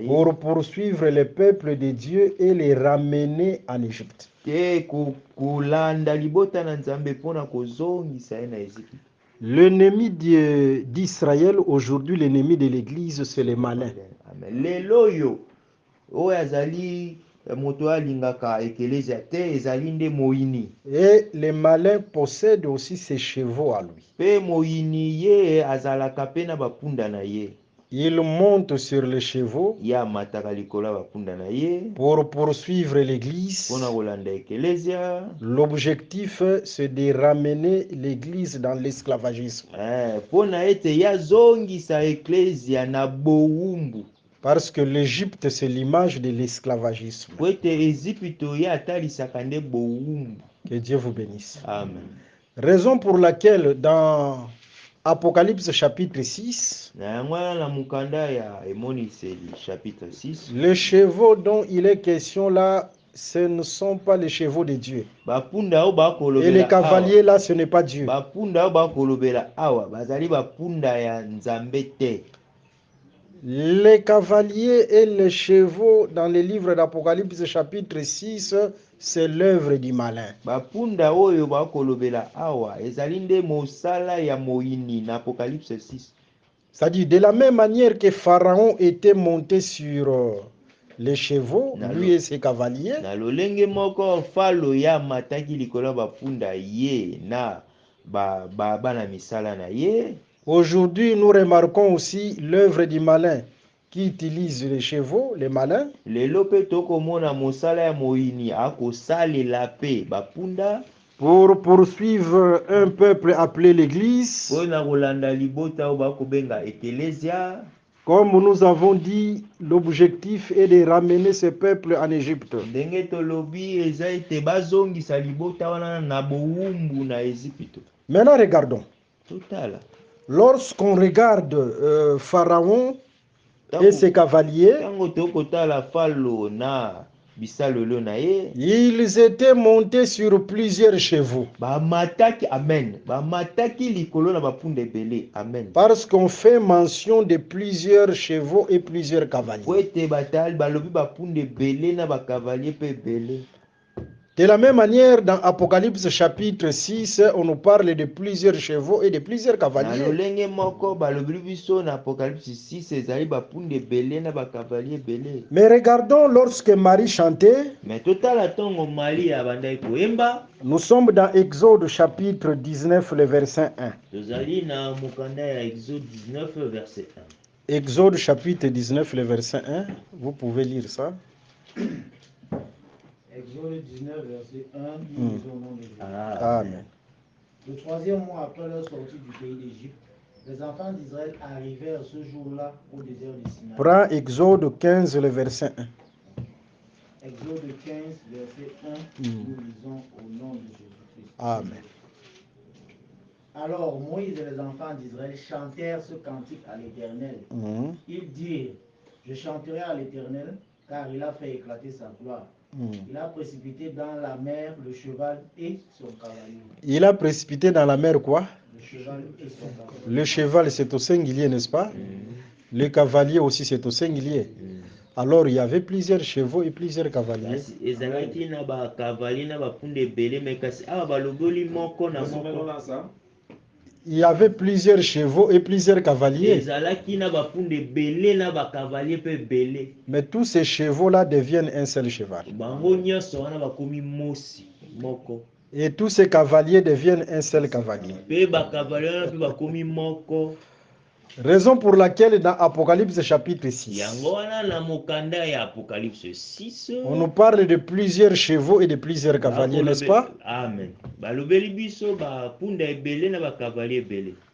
pour poursuivre le peuple de Dieu et les ramener en Égypte. L'ennemi d'Israël aujourd'hui, l'ennemi de l'Église, c'est les malins. Et les malins possèdent aussi ses chevaux à lui. Il monte sur les chevaux pour poursuivre l'Église. L'objectif, c'est de ramener l'Église dans l'esclavagisme. Parce que l'Égypte, c'est l'image de l'esclavagisme. Que Dieu vous bénisse. Amen. Raison pour laquelle dans Apocalypse chapitre 6, les chevaux dont il est question là, ce ne sont pas les chevaux de Dieu. Et les cavaliers là, ce n'est pas Dieu. Les cavaliers et les chevaux dans les livres d'Apocalypse chapitre 6, c'est l'œuvre du malin. C'est-à-dire, de la même manière que Pharaon était monté sur les chevaux, lui et ses cavaliers, aujourd'hui, nous remarquons aussi l'œuvre du malin qui utilise les chevaux, les malins, pour poursuivre un peuple appelé l'Église. Comme nous avons dit, l'objectif est de ramener ce peuple en Égypte. Maintenant, regardons. Lorsqu'on regarde Pharaon et ses cavaliers, ils étaient montés sur plusieurs chevaux. Parce qu'on fait mention de plusieurs chevaux et plusieurs cavaliers. De la même manière, dans Apocalypse chapitre 6, on nous parle de plusieurs chevaux et de plusieurs cavaliers. Mais regardons lorsque Marie chantait. Nous sommes dans Exode chapitre 19, le verset 1. Exode chapitre 19, le verset 1. Vous pouvez lire ça. Exode 19, verset 1, nous lisons au nom de Jésus. Amen. Le troisième mois après leur sortie du pays d'Égypte, les enfants d'Israël arrivèrent ce jour-là au désert de Sinaï. Prends Exode 15, le verset 1. Exode 15, verset 1, nous lisons au nom de Jésus-Christ. Amen. Alors Moïse et les enfants d'Israël chantèrent ce cantique à l'Éternel. Ils dirent, je chanterai à l'Éternel, car il a fait éclater sa gloire. Il a précipité dans la mer le cheval et son cavalier. Il a précipité dans la mer quoi? Le cheval et son cavalier. Le cheval, c'est au singulier, n'est-ce pas? Le cavalier aussi, c'est au singulier. Alors, il y avait plusieurs chevaux et plusieurs cavaliers. Il y avait plusieurs chevaux et plusieurs cavaliers. Mais tous ces chevaux-là deviennent un seul cheval. Et tous ces cavaliers deviennent un seul cavalier. Raison pour laquelle dans Apocalypse chapitre 6, on nous parle de plusieurs chevaux et de plusieurs cavaliers, n'est-ce pas? Amen.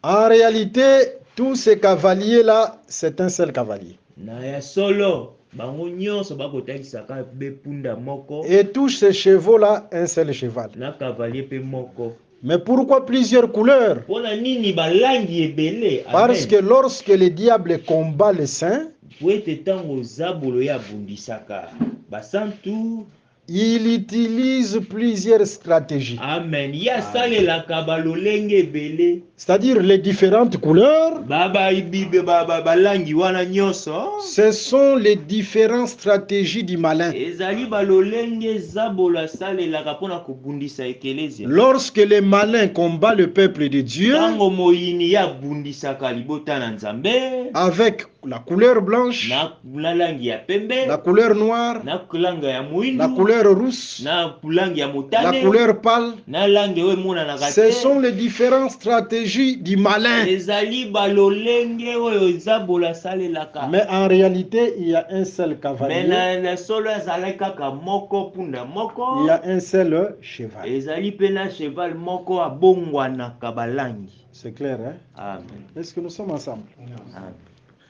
En réalité, tous ces cavaliers-là, c'est un seul cavalier. na ya solo bango nyonso bakotakisaka be punda moko Et tous ces chevaux-là, un seul cheval. na cavalier pe moko. Mais pourquoi plusieurs couleurs? Pona nini balangi ebele? Parce que Amen. lorsque le diable combat les saints, Po ete ntango zabolo ya bundisaka basantu, il utilise plusieurs stratégies. amen, ya salelaka balolenge ebele, C'est-à-dire les différentes couleurs, balangi wana nyonso ce sont les différentes stratégies du malin. ezali balolenge zabolo asalelaka mpona kobundisa ekelezia. Lorsque les malins combattent le peuple de Dieu Ntango moyini ya bundisaka libota na Nzambe avec la couleur blanche, na langi ya pembe, la couleur noire, na langi ya la mwindu, couleur rousse, na langi ya la motane, couleur pâle, na langi oyo emonanaka ce te. sont les différentes stratégies du malin. Ezali balolenge oyo zabolo asalelaka. Mais en réalité, il y a un seul Mais cavalier, na solo ezali kaka moko punda moko. il y a un seul cheval. Ezali pe na cheval moko abongwanaka balangi. C'est clair, hein? Amen. Est-ce que nous sommes ensemble? Amen.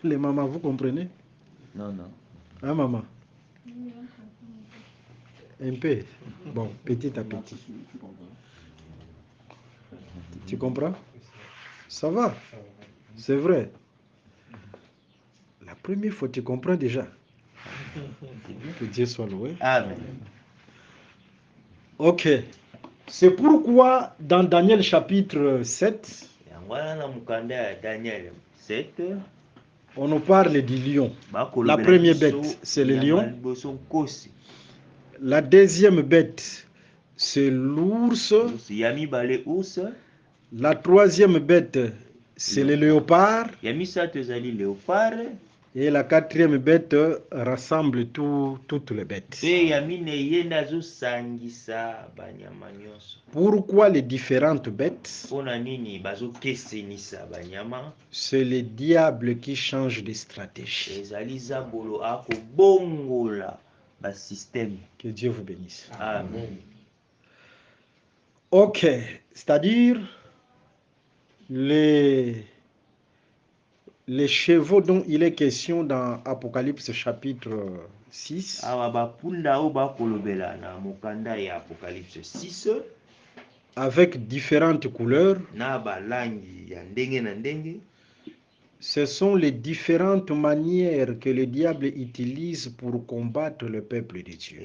Les mamans, vous comprenez? Non, non. Hein, maman? Un peu. Bon, petit à petit. Tu comprends? Ça va? C'est vrai. La première fois, tu comprends déjà. Que Dieu soit loué. Amen. Ok. C'est pourquoi dans Daniel chapitre 7, Yango wana na mukanda ya Daniel 7 on nous parle du lion. La première bête, c'est le lion. La deuxième bête, c'est l'ours. Yami bale ours. La troisième bête, c'est le léopard. Yami sato ezali léopard. Et la quatrième bête rassemble toutes les bêtes. Pourquoi les différentes bêtes? C'est le diable qui change de stratégie. Que Dieu vous bénisse. Amen. Ok, c'est-à-dire les chevaux dont il est question dans Apocalypse chapitre 6, avec différentes couleurs, ce sont les différentes manières que le diable utilise pour combattre le peuple de Dieu.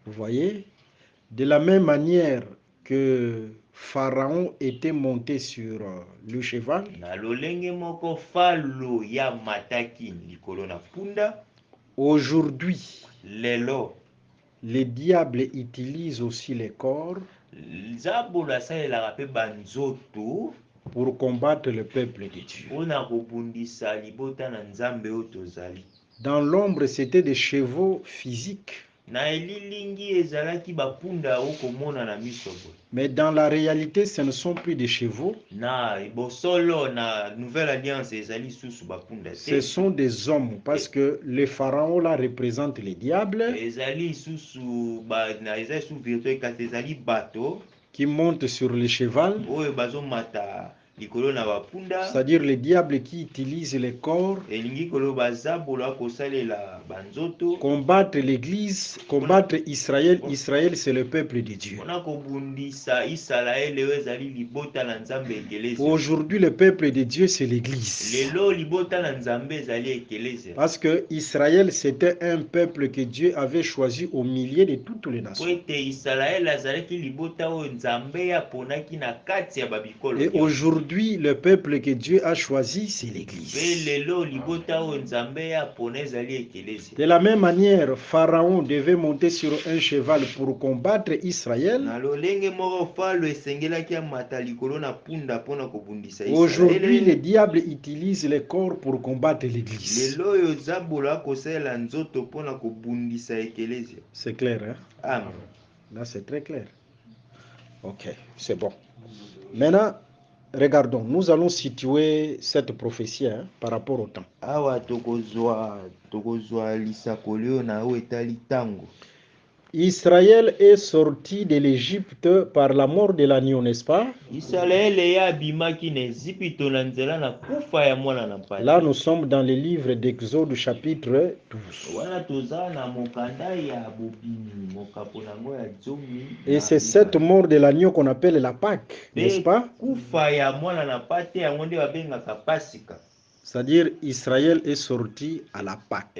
Vous voyez? De la même manière que Pharaon était monté sur le cheval, aujourd'hui, le diable utilise aussi les corps pour combattre le peuple de Dieu. Dans l'ombre, c'était des chevaux physiques. Mais dans la réalité, ce ne sont plus des chevaux. Ce sont des hommes, parce que le pharaon là représente les diables qui montent sur le cheval. C'est-à-dire les diables qui utilisent les corps, combattre l'église, combattre Israël. Israël, c'est le peuple de Dieu. Aujourd'hui, le peuple de Dieu, c'est l'église. Parce que Israël, c'était un peuple que Dieu avait choisi au milieu de toutes les nations. Et aujourd'hui, le peuple que Dieu a choisi, c'est l'église. De la même manière, Pharaon devait monter sur un cheval pour combattre Israël. Aujourd'hui, le diable utilise les corps pour combattre l'église. C'est clair, hein? Amen. Là, c'est très clair. Ok, c'est bon. Maintenant, regardons, nous allons situer cette prophétie par rapport au temps. Israël est sorti de l'Égypte par la mort de l'agneau, n'est-ce pas? Là, nous sommes dans le livre d'Exode chapitre 12. Et c'est cette mort de l'agneau qu'on appelle la Pâque, n'est-ce pas? C'est-à-dire Israël est sorti à la Pâque.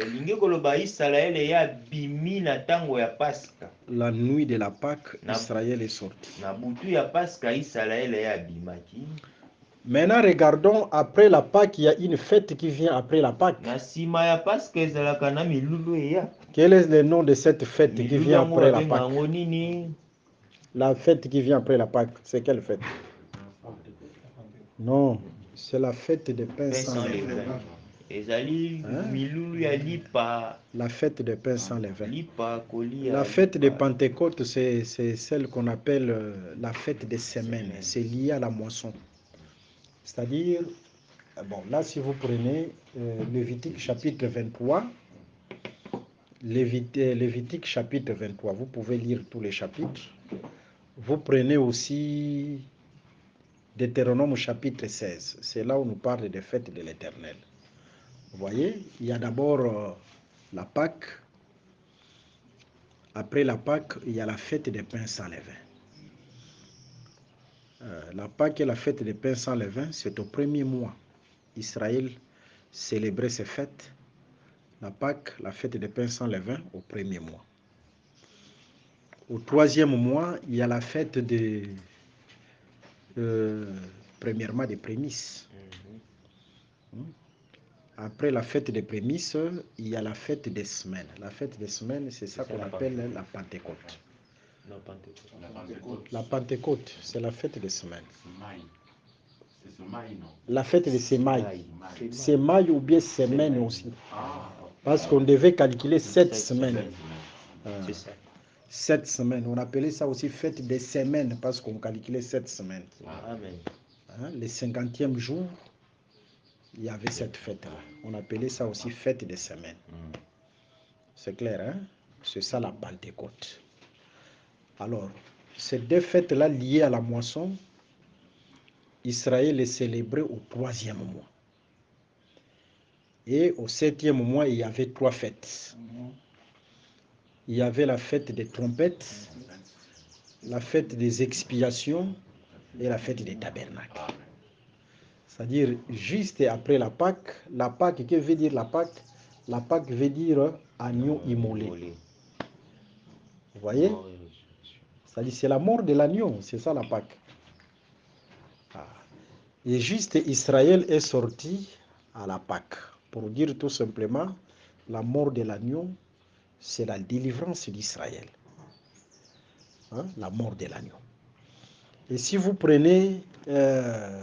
La nuit de la Pâque, Israël est sorti. Maintenant, regardons, après la Pâque, il y a une fête qui vient après la Pâque. Quel est le nom de cette fête qui vient après la Pâque? La fête qui vient après la Pâque, c'est quelle fête? Non, c'est la fête des pains sans levain. La fête des pains sans levain. La fête de Pentecôte, c'est celle qu'on appelle la fête des semaines. C'est lié à la moisson. C'est-à-dire, bon, là, si vous prenez Lévitique chapitre 23, Lévitique chapitre 23, vous pouvez lire tous les chapitres. Vous prenez aussi Deutéronome chapitre 16. C'est là où nous parle des fêtes de l'Éternel. Vous voyez, il y a d'abord la Pâque. Après la Pâque, il y a la fête des pains sans levain. La Pâque et la fête des pains sans levain, c'est au premier mois. Israël célébrait ces fêtes. La Pâque, la fête des pains sans levain, au premier mois. Au troisième mois, il y a la fête de premièrement des prémices. Après la fête des prémices, il y a la fête des semaines. La fête des semaines, c'est ça qu'on appelle la Pentecôte. La Pentecôte, c'est la fête des semaines. La fête des semailles. Semailles ou bien semaines aussi. Parce qu'on devait calculer 7 semaines. 7 semaines. On appelait ça aussi fête des semaines parce qu'on calculait 7 semaines. Le 50e jour, il y avait cette fête-là. On appelait ça aussi fête des semaines. C'est clair, hein? C'est ça la Pentecôte. Alors, ces deux fêtes-là liées à la moisson, Israël est célébré au 3e mois. Et au 7e mois, il y avait 3 fêtes. Il y avait la fête des trompettes, la fête des expiations et la fête des tabernacles. C'est-à-dire, juste après la Pâque, que veut dire la Pâque? La Pâque veut dire agneau immolé. Vous voyez? C'est-à-dire, c'est la mort de l'agneau, c'est ça la Pâque. Et juste Israël est sorti à la Pâque. Pour dire tout simplement, la mort de l'agneau, c'est la délivrance d'Israël. La mort de l'agneau. Et si vous prenez 1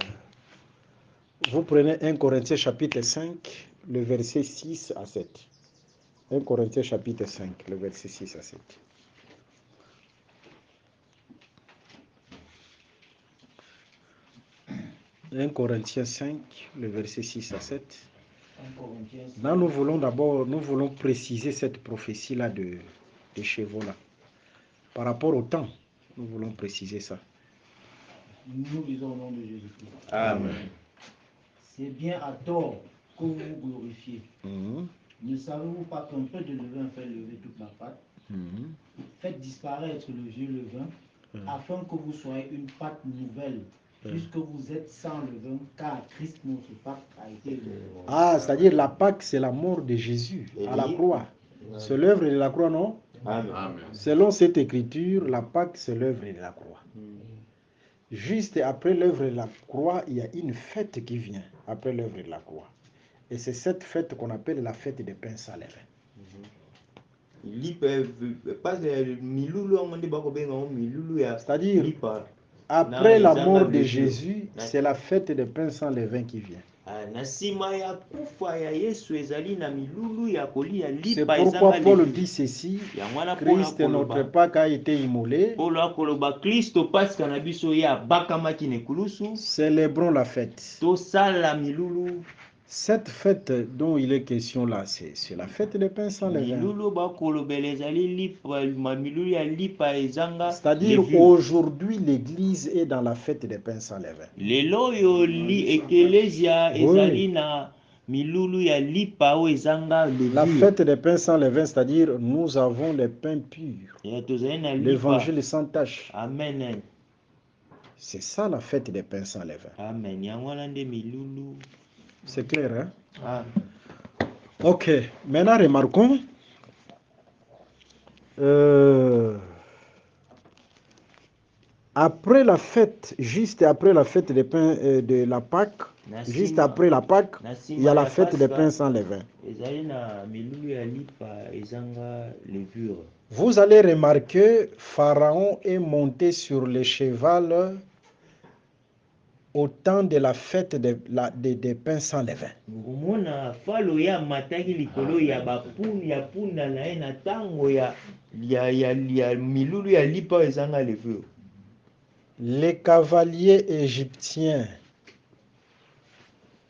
Corinthiens chapitre 5, le verset 6 à 7. 1 Corinthiens chapitre 5, le verset 6 à 7. « 1 Corinthiens 5, le verset 6 à 7. Là, nous voulons préciser cette prophétie-là de chevaux-là. Par rapport au temps, nous voulons préciser ça. Nous lisons au nom de Jésus-Christ. Amen. C'est bien à tort que vous vous glorifiez. Ne savez-vous pas qu'un peu de levain fait lever toute la pâte? Faites disparaître le vieux levain, afin que vous soyez une pâte nouvelle, puisque vous êtes sans levain, car Christ, notre Pâque, a été levé. C'est-à-dire la Pâque, c'est la mort de Jésus à la croix. C'est l'œuvre de la croix, non? Amen. Selon cette écriture, la Pâque, c'est l'œuvre de la croix. Juste après l'œuvre de la croix, il y a une fête qui vient après l'œuvre de la croix. Et c'est cette fête qu'on appelle la fête des pains sans levain. C'est-à-dire, après la mort de Jésus, c'est la fête des pains sans levain qui vient. C'est pourquoi Paul dit ceci: Christ, notre Pâque, a été immolé. Célébrons la fête. Cette fête dont il est question là, c'est la fête des pains sans levain. C'est-à-dire aujourd'hui, l'Église est dans la fête des pains sans levain. Oui. La fête des pains sans levain, c'est-à-dire nous avons les pains purs, l'évangile sans tache. Amen. C'est ça la fête des pains sans levain. Amen. C'est clair, hein? Ah. Ok, maintenant remarquons. Après la fête, juste après la fête des pains de la Pâque, juste après la Pâque, il y a la fête des pains sans levain. Vous allez remarquer, Pharaon est monté sur le cheval au temps de la fête des pains sans levain. Les cavaliers égyptiens,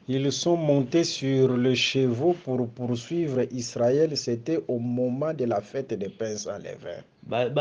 ils sont montés sur le chevaux pour poursuivre Israël. C'était au moment de la fête des pains sans levain.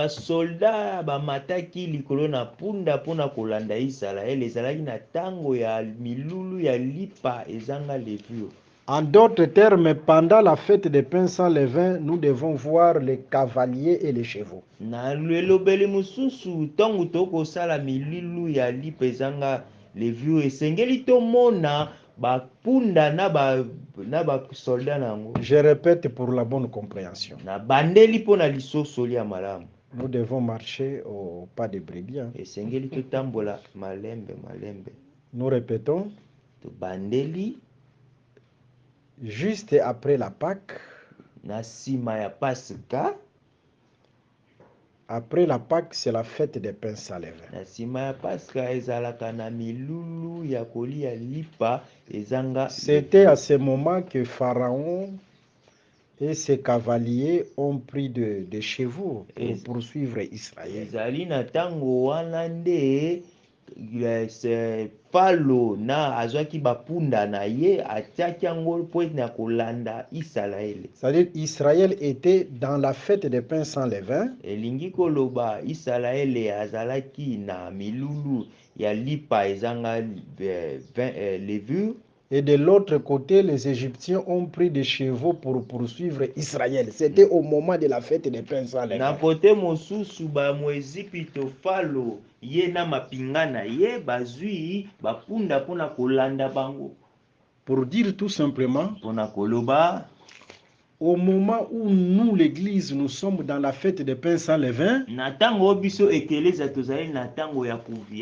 Soldats mataki likolo na punda pona kolanda Israël ezalaki na tango ya milulu ya lipa ezanga levure. En d'autres termes, pendant la fête des pains sans levain, nous devons voir les cavaliers et les chevaux. Na lelobeli mususu tango toko sala milulu ya lipa ezanga levure esengeli to mona ba punda na ba soldat nango. Je répète pour la bonne compréhension. Na bandeli pona lisoso lia malamu. Nous devons marcher au pas de brebis. Esengeli to tambola malembe. Nous répétons. To bandeli juste après la Pâque. Na sima ya Pasika. Après la Pâque, c'est la fête des pains sans levain. Na sima ya Pasika ezalaka na milulu ya kolia lipa ezanga. C'était à ce moment que Pharaon et ses cavaliers ont pris des chevaux pour poursuivre Israël. Ezali na tango wana nde Palo na azwaki bapunda na ye atiaki yango po na kolanda Israël. C'est-à-dire Israël était dans la fête des pains sans levain. Elingi koloba Israël azalaki na milulu ya lipa ezanga levure. Et de l'autre côté, les Égyptiens ont pris des chevaux pour poursuivre Israël. C'était au moment de la fête des pains sans levain. Na côté mosusu ba Moezipito Falo ye na mapinga na ye bazui bapunda pona kolanda bango. Pour dire tout simplement, pona koloba, au moment où nous, l'Église, nous sommes dans la fête des pains sans levain, na tango biso ekeleza tozali na tango ya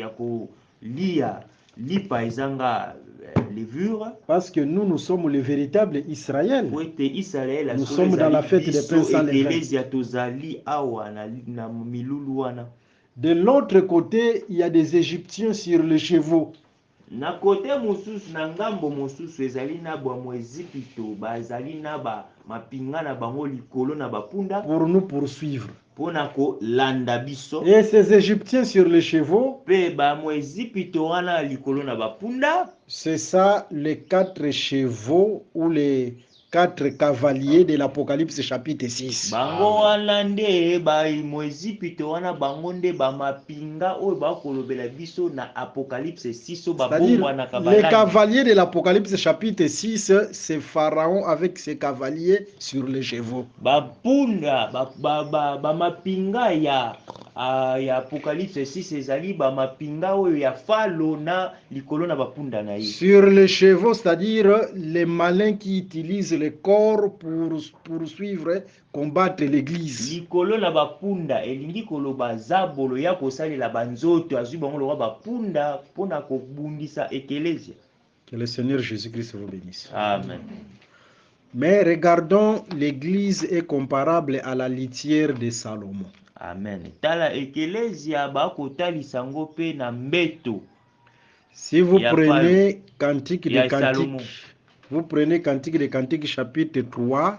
ko lia lipa ezanga levure, parce que nous sommes le véritable Israël. Nous sommes dans la fête des pains sans levain. De l'autre côté, il y a des Égyptiens sur les chevaux. Na côté mosusu na ngambo mosusu ezali na ba Moezipito bazali na ba mapinga na bango likolo na bapunda pour nous poursuivre. Et ces Égyptiens sur les chevaux, c'est ça les 4 chevaux ou les 4 cavaliers de l'Apocalypse chapitre 6. Les cavaliers de l'Apocalypse chapitre 6, c'est Pharaon avec ses cavaliers sur les chevaux. Mapinga ya Apocalypse 6 ezali ba mapinga oyo ya Falo na likolo na bapunda na ye. Sur les chevaux, c'est-à-dire les malins qui utilisent le corps pour poursuivre, combattre l'église. Likolo na bapunda elingi koloba zabolo ya kosalela banzoto azwi bango loba bapunda pona kobundisa ekelezia. Que le Seigneur Jésus-Christ vous bénisse. Amen. Mais regardons, l'église est comparable à la litière de Salomon. Amen. Tala ekelezia ba kotalisa ngo pe na mbeto. Si vous prenez Cantique des Cantiques, vous prenez Cantique des Cantiques chapitre 3,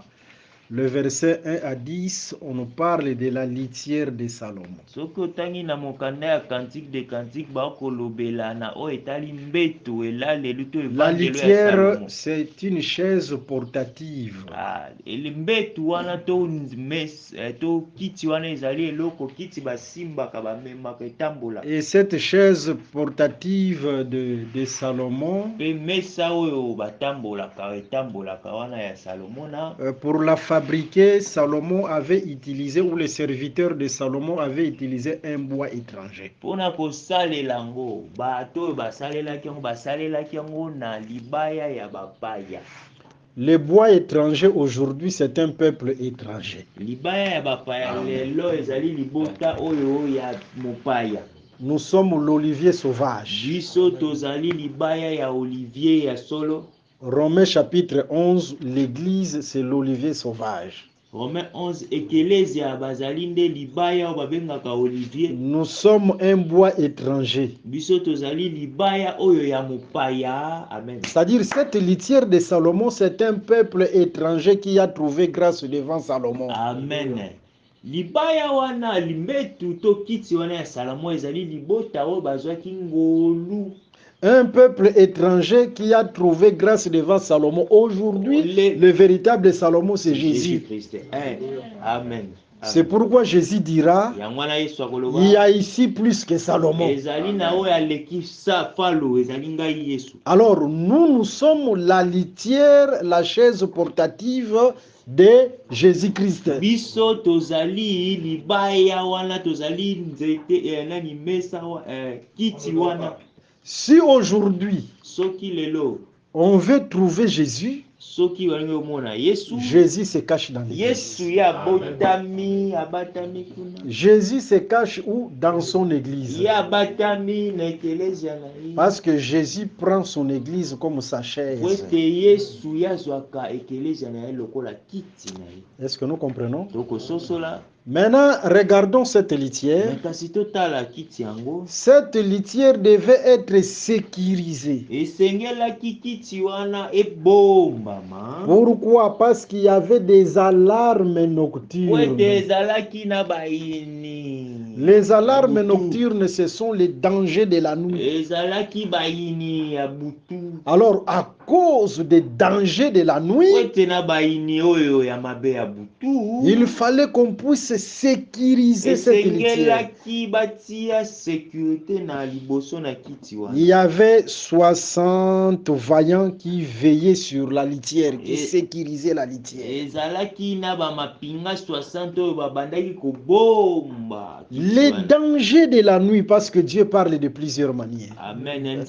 Le verset 1 à 10, on nous parle de la litière de Salomon. Soko tangi na mokanda ya cantique de cantique ba kolobela na o etali mbeto elale luto La evangelo ya litière, Salomo. c'est une chaise portative. Ah, ele mbeto wana to mes to kiti wana ezali eloko kiti basimbaka bamemaka etambola. Et cette chaise portative de Salomon, Pe mesa oyo batambolaka etambolaka wana ya Salomona. Pour la fabriquer, Salomon avait utilisé, ou les serviteurs de Salomon avaient utilisé un bois étranger. Pona kosalela ngo bato oyo basalelaki yango na libaya ya bapaya. Le bois étranger aujourd'hui, c'est un peuple étranger. Libaya ya bapaya lelo ezali libota oyo ya mopaya. Nous sommes l'olivier sauvage. Biso tozali libaya ya olivier ya solo. Romains chapitre 11, l'église c'est l'olivier sauvage. Romains 11, ekelezia bazali nde libaya oyo babengaka olivier. Nous sommes un bois étranger. Biso tozali libaya oyo ya mopaya. Amen. C'est-à-dire cette litière de Salomon, c'est un peuple étranger qui a trouvé grâce devant Salomon. Amen. Libaya wana limbetu to kiti wana ya Salomo ezali libota oyo bazwaki ngolu. Un peuple étranger qui a trouvé grâce devant Salomon. Aujourd'hui, le véritable Salomon, c'est Jésus. Amen. C'est pourquoi Jésus dira, il y a ici plus que Salomon. Alors, nous sommes la litière, la chaise portative de Jésus-Christ. Si aujourd'hui on veut trouver Jésus, Jésus se cache dans l'église. Jésus se cache où? Dans son église. Parce que Jésus prend son église comme sa chaise. Est-ce que nous comprenons? Maintenant, regardons cette litière. Cette litière devait être sécurisée. Pourquoi? Parce qu'il y avait des alarmes nocturnes. Les alarmes nocturnes, ce sont les dangers de la nuit. Alors, à cause des dangers de la nuit, il fallait qu'on puisse sécuriser cette litière. Il y avait 60 vaillants qui veillaient sur la litière, qui sécurisaient la litière. Les dangers de la nuit, parce que Dieu parle de plusieurs manières. Amen.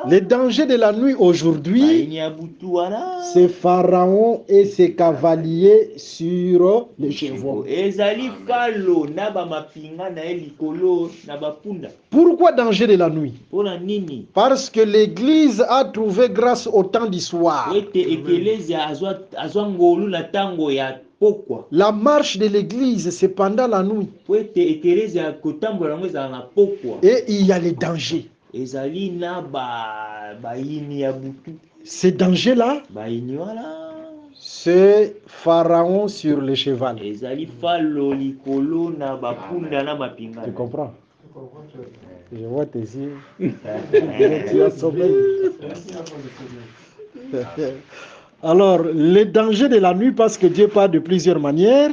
Les dangers de la nuit aujourd'hui, c'est Pharaon et ses cavaliers sur les chevaux. Pourquoi danger de la nuit? Parce que l'église a trouvé grâce au temps du soir. La marche de l'église, c'est pendant la nuit. Et il y a les dangers. Ces dangers-là, c'est Pharaon sur le cheval. Tu comprends? Je vois tes yeux. Tu as sommeil. Alors, les dangers de la nuit, parce que Dieu parle de plusieurs manières,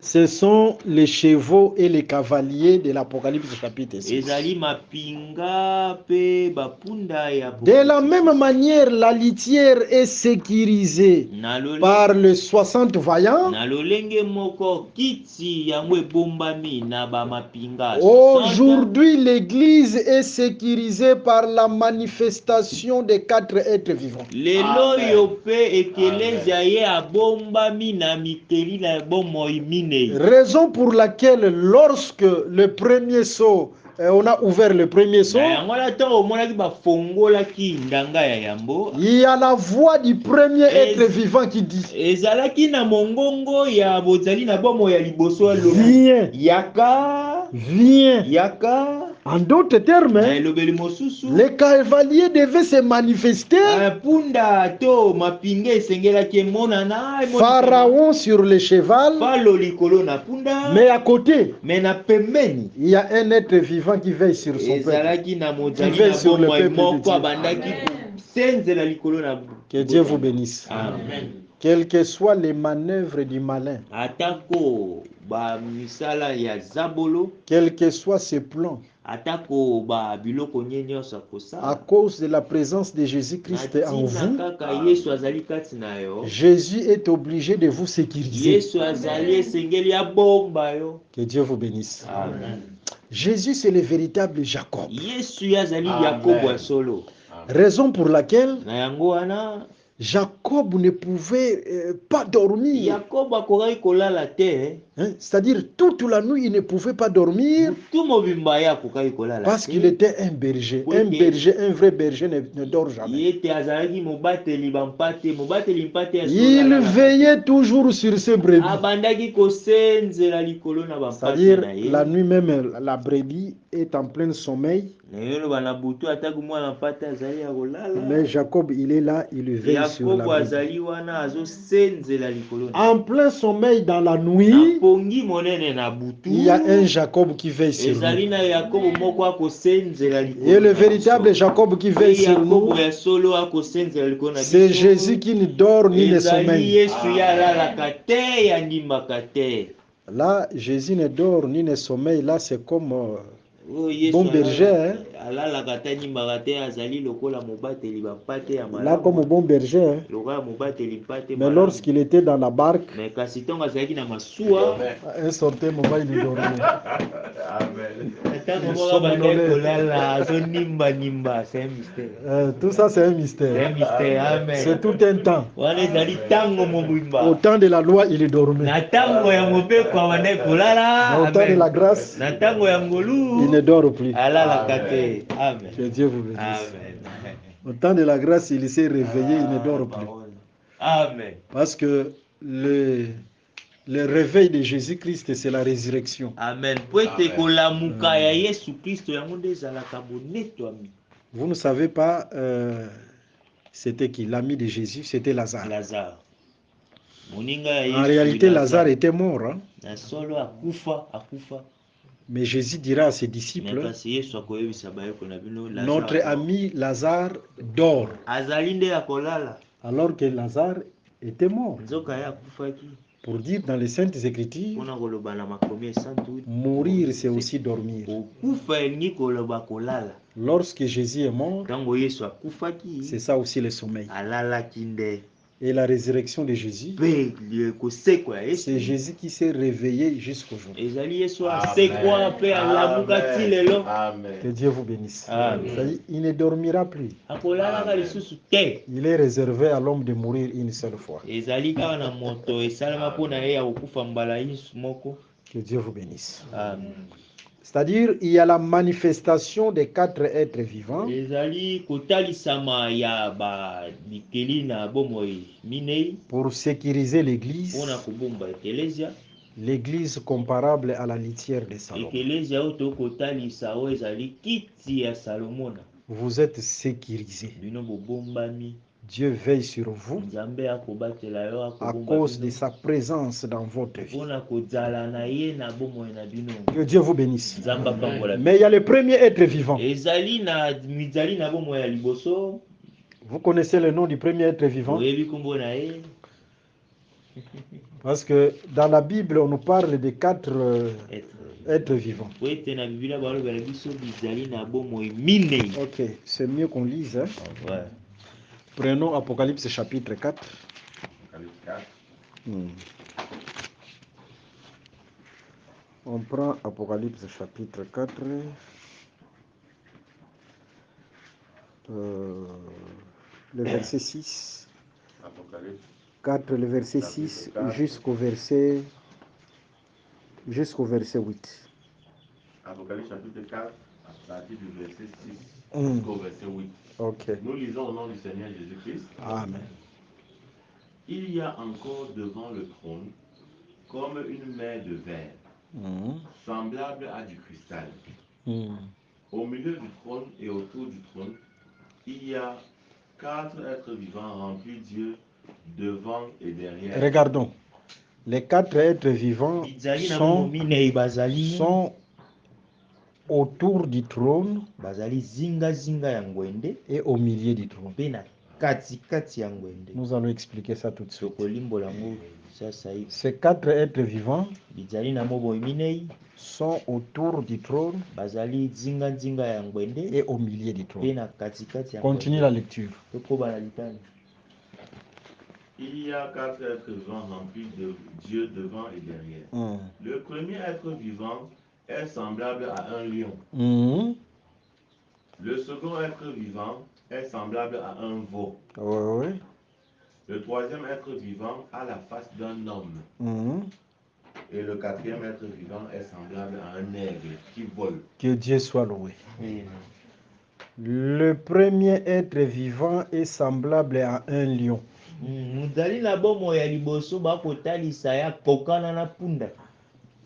ce sont les chevaux et les cavaliers de l'Apocalypse chapitre 6. De la même manière, la litière est sécurisée par les 60 vaillants. Aujourd'hui, l'église est sécurisée par la manifestation des 4 êtres vivants. Raison pour laquelle lorsque le premier sceau, on a ouvert le premier sceau, il y a la voix du premier être vivant qui dit: viens, viens. En d'autres termes, elobeli mosusu les cavaliers devaient se manifester. punda to mapinga esengelaki emonana Pharaon sur le cheval, falo likolo na punda mais à côté, me na pembeni il y a un être vivant qui veille sur son peuple. ezalaki na Qui mozali veille na sur le bomoi peuple de moko Dieu. abandaki kosenzela likolo na Que Dieu vous bénisse. Amen. Quelles que soient les manœuvres du malin, atako bamisala ya zabolo quels que soient ses plans, atako biloko nye nyonso à akosala cause de la présence de Jésus-Christ en natina vous, kaka yesu azali kati na yo Jésus est obligé de vous sécuriser. yesu azali esengeli abomba yo Que Dieu vous bénisse. Amen. Jésus, c'est le véritable Jacob. yesu ye azali yakobo ya solo Raison pour laquelle na yango wana Jacob ne pouvait pas dormir. yakobo akokaki kolala te Hein? C'est-à-dire, toute la nuit, il ne pouvait pas dormir mutu mobimba ye akokaki kolala parce qu'il te était un berger. Oui, Un mais- berger, un vrai berger ne dort jamais. ye te azalaki mobateli bampate mobateli mpate ya solo Il alalaka. veillait toujours sur ses brebis. abandaki kosenzela likolo na bampate C'est-à-dire, na ye la nuit même, la brebis est en plein sommeil. na ye loba na butu ataki mwana mpate azali ya kolala Mais Jacob, il est là, il veille sur la yakobo brebis. azali wana azosenzela likolo na En plein sommeil dans la nuit, apongi monene na butu il y a un Jacob qui veille sur ezali nous. na yakobo moko akosenzela likolo Et le na véritable biso. Jacob qui Pe veille sur nous, yakobo ya solo akosenzela likolo na c'est biso. Jésus qui ne dort ni ne ezali sommeille. yesu ye alalaka te yandimbaka te Là, Jésus ne dort ni ne sommeille. Là, c'est comme oyo yesu bon berger. alalaka te andimbaka te azali lokola mobateli bampate ya Là, comme malamu bon berger. Hein. lokola mobateli mpate Mais malamu lorsqu'il était dans la barque, mais kasi ntongo azalaki na masuwa à un certain moment, il dormait. Amen. ntango moko abandaki kolala azonimbanimba c'est un mystère Tout ça, c'est un c'est un mystère. mystère amen C'est tout un temps. wana ezali ntango Au mobimba temps de la loi, il dormait. na ntango ya mobeko abandaki kolala Mais au temps de la amen grâce, na ntango ya il ngolu ne dort plus. alalaka te amen Que Dieu vous bénisse. amen Au temps de la grâce, il s'est réveillé, il ne dort plus. amen Parce que le réveil de Jésus-Christ, c'est la résurrection. amen po ete kolamuka ya yesu kristo yango nde ezalaka bonetwami Vous ne savez pas, c'était qui? L'ami de Jésus, c'était Lazare. lazare moninga ya En yesu réalité, Lazare était mort. Hein? na solo akufa Mais Jésus dira à ses me disciples, kasi yesu akoyebisa bayeko na bino notre Lazare ami Lazare dort. azali nde ya kolala Alors que Lazare était mort. nzoka ye akufaki Pour dire dans les Saintes Écritures, mpona koloba na makomi esantu mourir, c'est aussi dormir. kokufa elingi koloba kolala Lorsque Jésus est mort, ntango yesu akufaki c'est ça aussi le sommeil. alalaki nde Et la résurrection de Jésus, mpe kosekwa ya c'est yesu Jésus qui s'est réveillé jusqu'aujourd'hui. ezali yesu asekwa mpe alamuka ti lelo Que Dieu vous bénisse. Amen. C'est-à-dire, il ne dormira plus. akolalaka lisusu te Il est réservé à l'homme de mourir une seule fois. ezali kaka na moto esalama mpona ye ya kokufa mbala isu moko Que Dieu vous bénisse. amen C'est-à-dire, il y a la manifestation des quatre êtres vivants ezali kotalisama ya bikeli na bomoi minei pour sécuriser l'Église, mpona kobomba ekelesia l'Église comparable à la litière de Salomon. ekelesia oyo tokotalisa oyo ezali kiti ya salomona Vous êtes sécurisés. bino bobombami Dieu veille sur vous nzambe akobatela yo à akobomba cause de bino sa présence dans votre vie. mpona kozala na ye na bomoi na bino Que Dieu vous bénisse. nzambe apambola bino Mais il y a le premier être vivant. ezali na mizali na bomoi ya liboso Vous connaissez le nom du premier être vivant? oyebi nkombo na ye Parce que dans la Bible, on nous parle de quatre êtres vivants. po ete na biblia balobela biso bizali na bomoi minei Ok, c'est mieux qu'on lise. Hein? ouais. Prenons Apocalypse chapitre 4. Apocalypse 4. On prend Apocalypse chapitre 4. Le verset 6. Apocalypse 4, le verset 6 jusqu'au verset 8. Apocalypse chapitre 4, à partir du verset 6 jusqu'au verset 8. Ok. Nous lisons au nom du Seigneur Jésus-Christ. Amen. Il y a encore devant le trône comme une mer de verre, semblable à du cristal. Au milieu du trône et autour du trône, il y a 4 êtres vivants remplis Dieu devant et derrière. Regardons. Les 4 êtres vivants bizali na bomo minei bazali sont autour du trône bazali zinga zinga ya ngwende et au milieu du trône. pe na kati kati ya ngwende. Nous allons expliquer ça tout de suite. Tokolimbola ngo sasa hivi. Ces 4 êtres vivants bizali na bomo minei sont autour du trône bazali zinga zinga ya ngwende et au milieu du pe trône. na kati kati ya Continue la lecture. tokoba na litani. Il y a 4 êtres vivants remplis de Dieu devant et derrière. Le premier être vivant est semblable à un lion. Le second être vivant est semblable à un veau. Oui. Le troisième être vivant a la face d'un homme. Et le quatrième être vivant est semblable à un aigle qui vole. Que Dieu soit loué. Le premier être vivant est semblable à un lion.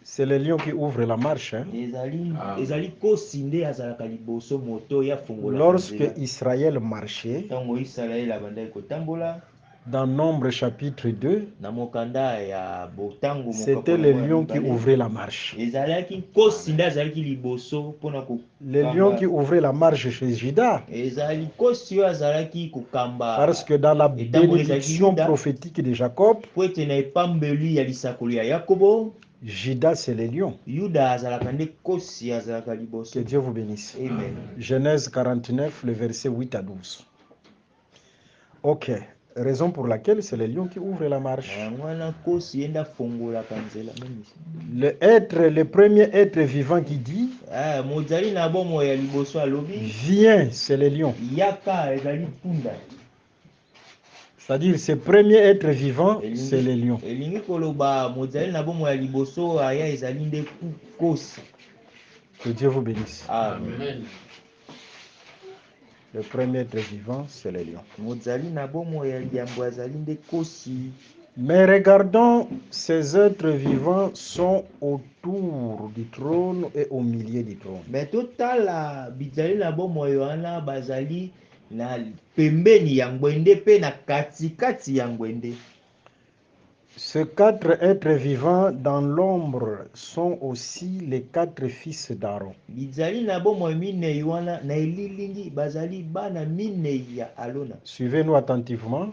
C'est le lion qui ouvre la marche. Lorsque Israël marchait, dans Nombre chapitre 2, c'était le lion qui ouvrait la marche. Le lion qui ouvrait la marche chez Juda. Parce que dans la bénédiction prophétique de Jacob, Juda c'est le lion. Que Dieu vous bénisse. Amen. Genèse 49, le verset 8 à 12. Ok. Raison pour laquelle c'est le lion qui ouvre la marche. Le premier être vivant qui dit viens, c'est le lion. C'est-à-dire ce premier être vivant, c'est le lion. Que Dieu vous bénisse. Amen. Le premier être vivant, c'est le lion. Mais regardons, ces êtres vivants sont autour du trône et au milieu du trône. Ces 4 êtres vivants dans l'ombre sont aussi les 4 fils d'Aaron. Suivez-nous attentivement.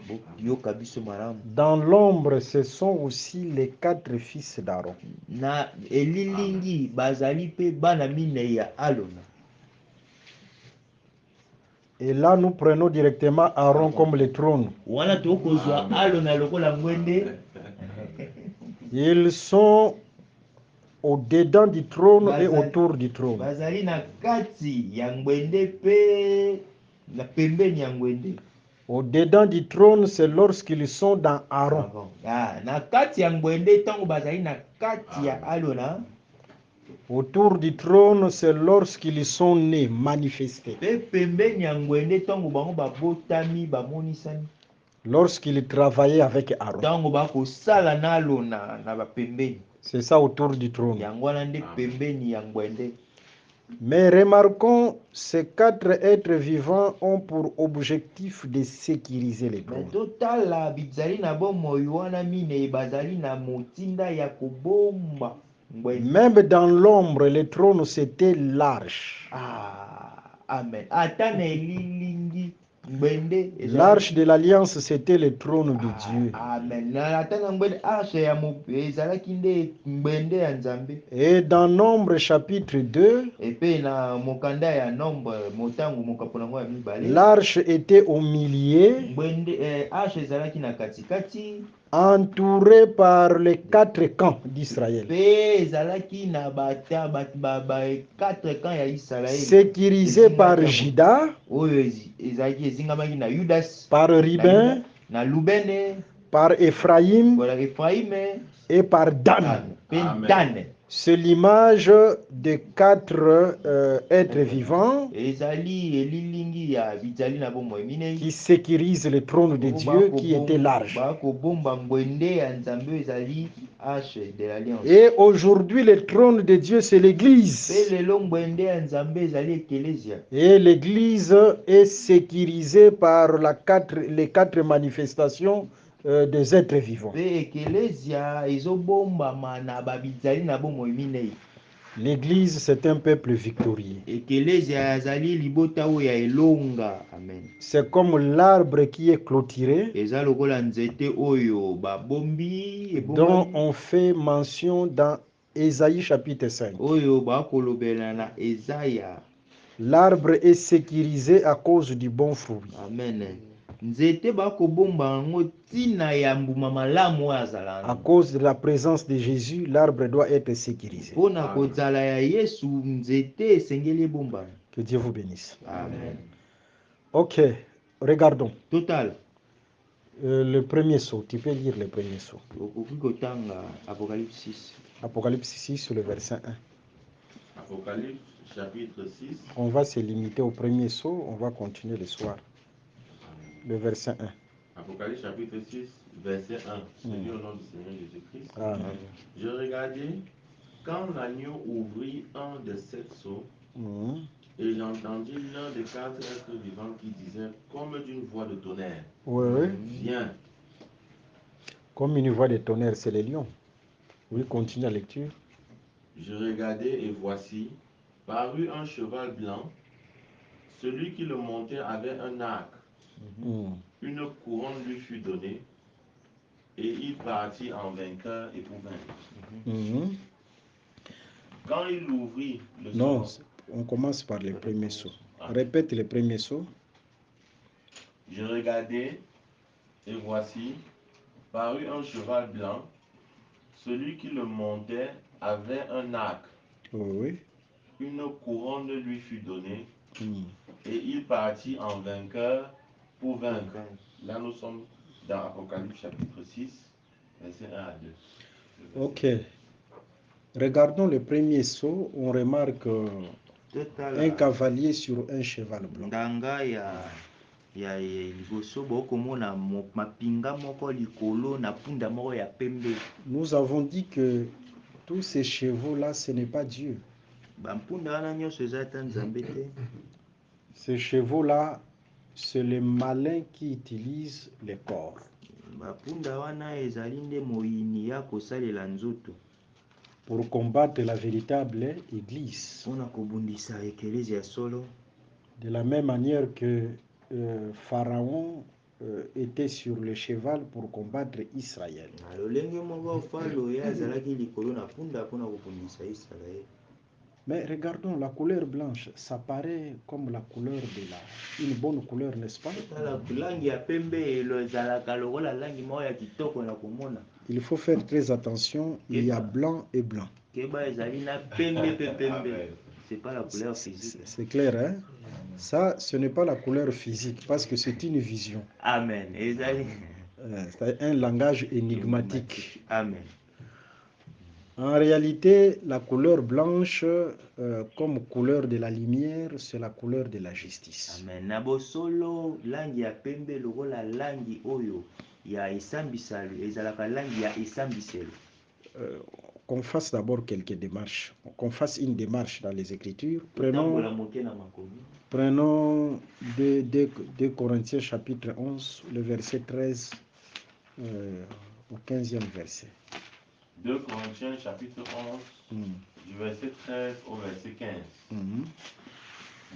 Dans l'ombre, ce sont aussi les 4 fils d'Aaron. Et là, nous prenons directement Aaron comme le trône. Ils sont au-dedans du trône et autour du trône. Au-dedans du trône, c'est lorsqu'ils sont dans Aaron. Autour du trône, c'est lorsqu'ils sont nés, manifestés. Lorsqu'ils travaillaient avec Aaron. C'est ça autour du trône. Mais remarquons, ces 4 êtres vivants ont pour objectif de sécuriser les trônes. Même dans l'ombre, le trône c'était large. Amen. L'arche de l'alliance, c'était le trône de Dieu. Amen. Et dans Nombre chapitre 2, l'arche était au milieu, entourée par les 4 camps d'Israël, sécurisée par Juda, par Ruben, par Ephraïm et par Dan. C'est l'image des 4 êtres vivants ya bizali na bomoi minei qui sécurise le trône de Dieu qui était large. bakobomba ngwende ya nzambe ezali arche de l'alliance. Et aujourd'hui, le trône de Dieu, c'est Pe l'Église. lelo ngwende ya nzambe ezali ekelezia. Et l'Église est sécurisée par les quatre manifestations des êtres vivants. Pe ekelezia ezobombama na babizali na bomoi minei. L'Église, c'est un peuple victorieux. Ekelezia ezali libota oyo ya elonga. Amen. C'est comme l'arbre qui est clôturé, Eza lokola nzete oyo babombi dont on fait mention dans Ésaïe chapitre 5. oyo bakolobela na Ezaya. L'arbre est sécurisé à cause du bon fruit. Amen. Nzete bakobomba yango tina ya mbuma malamu oyo azala. À cause de la présence de Jésus, l'arbre doit être sécurisé. Mpona kozala ya Yesu nzete esengeli ebomba. Que Dieu vous bénisse. Amen. Ok, regardons. Total. Le premier saut, tu peux lire le premier saut. Okoki kotanga Apocalypse 6. Apocalypse 6, le verset 1. Apocalypse chapitre 6. On va se limiter au premier saut, on va continuer le soir. Le verset 1. Apocalypse chapitre 6, verset 1. Seigneur, au nom du Seigneur Jésus-Christ. Amen. Je regardais quand l'agneau ouvrit un des 7 sceaux, et j'entendis l'un des 4 êtres vivants qui disait, comme d'une voix de tonnerre, Oui. viens. Comme une voix de tonnerre, c'est les lions. Oui, continue la lecture. Je regardais et voici, parut un cheval blanc. Celui qui le montait avait un arc. Une couronne lui fut donnée, et il partit en vainqueur et pour vaincre. Quand il ouvrit le Non, sceau, on commence par le premier saut. Répète le premier saut. je regardais et voici, parut un cheval blanc. Celui qui le montait avait un arc. Oui. Une couronne lui fut donnée, et il partit en vainqueur pour vaincre. Là, nous sommes dans Apocalypse chapitre 6, verset 1 à 2. Ok. Regardons le premier saut. On remarque un cavalier sur un cheval blanc. Ndanga ya liboso bokomona mapinga moko likolo na punda moko ya pembe. Nous avons dit que tous ces chevaux-là, ce n'est pas Dieu. Bampunda wana nyonso eza ta nzambe te. Ces chevaux-là, c'est les malins qui utilisent les corps. Bapunda wana ezali nde moyini ya kosalela nzoto. Pour combattre la véritable église. Mpona kobundisa ekelezia solo. De la même manière que Pharaon était sur le cheval pour combattre Israël. Lolenge moko falo ya azalaki likolo na punda mpona kobundisa Israël. Mais regardons la couleur blanche, ça paraît comme la couleur de une bonne couleur, n'est-ce pas? Il faut faire très attention, il y a blanc et blanc. C'est pas la couleur physique. C'est clair, hein? Ça, ce n'est pas la couleur physique, parce que c'est une vision. Amen. C'est un langage énigmatique. Amen. En réalité, la couleur blanche, comme couleur de la lumière, c'est la couleur de la justice. Amen. Nabosolo langi ya pembe lokola langi oyo ya esambisalo ezalaka langi ya esambiselo. Qu'on fasse d'abord quelques démarches. Qu'on fasse une démarche dans les Écritures. Prenons 2 Corinthiens chapitre 11, le verset 13 au 15e verset. 2 Corinthiens chapitre 11, du verset 13 au verset 15.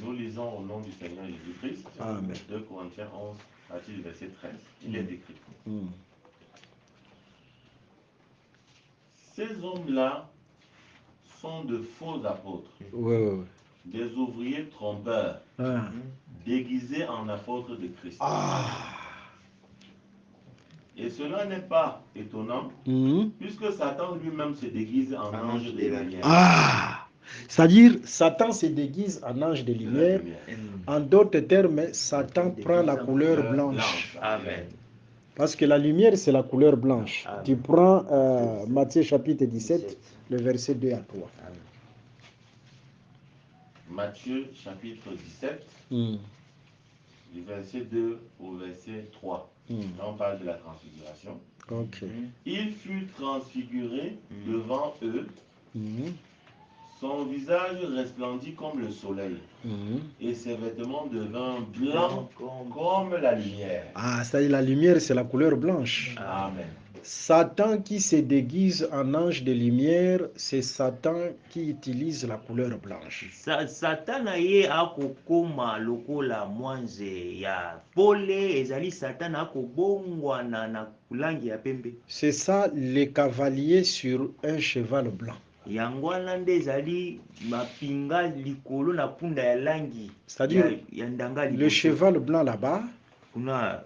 Nous lisons au nom du Seigneur Jésus-Christ. Amen. 2 Corinthiens 11, à partir du verset 13. Il est écrit. Ces hommes-là sont de faux apôtres, des ouvriers trompeurs, déguisés en apôtres de Christ. Et cela n'est pas étonnant, puisque Satan lui-même se déguise en ange de lumière. C'est-à-dire, Satan se déguise en ange de lumière. En d'autres termes, Satan prend la couleur blanche. Amen. Parce que la lumière, c'est la couleur blanche. Amen. Tu prends Matthieu chapitre 17, le verset 2 à 3. Matthieu chapitre 17, du verset 2 au verset 3. Là, on parle de la transfiguration. Ok. Il fut transfiguré devant eux. Mhm. Son visage resplendit comme le soleil, et ses vêtements devinrent blancs comme la lumière. Ah, ça y est, la lumière, c'est la couleur blanche. Amen. Satan qui se déguise en ange de lumière, c'est Satan qui utilise la couleur blanche. Satana ye akokoma lokola mwanze ya pole ezali Satana akobongwana na langi ya pembe. C'est ça, les cavaliers sur un cheval blanc. Yango wana nde ezali mapinga likolo na punda ya langi. C'est-à-dire, ya ndanga le cheval blanc là-bas, kuna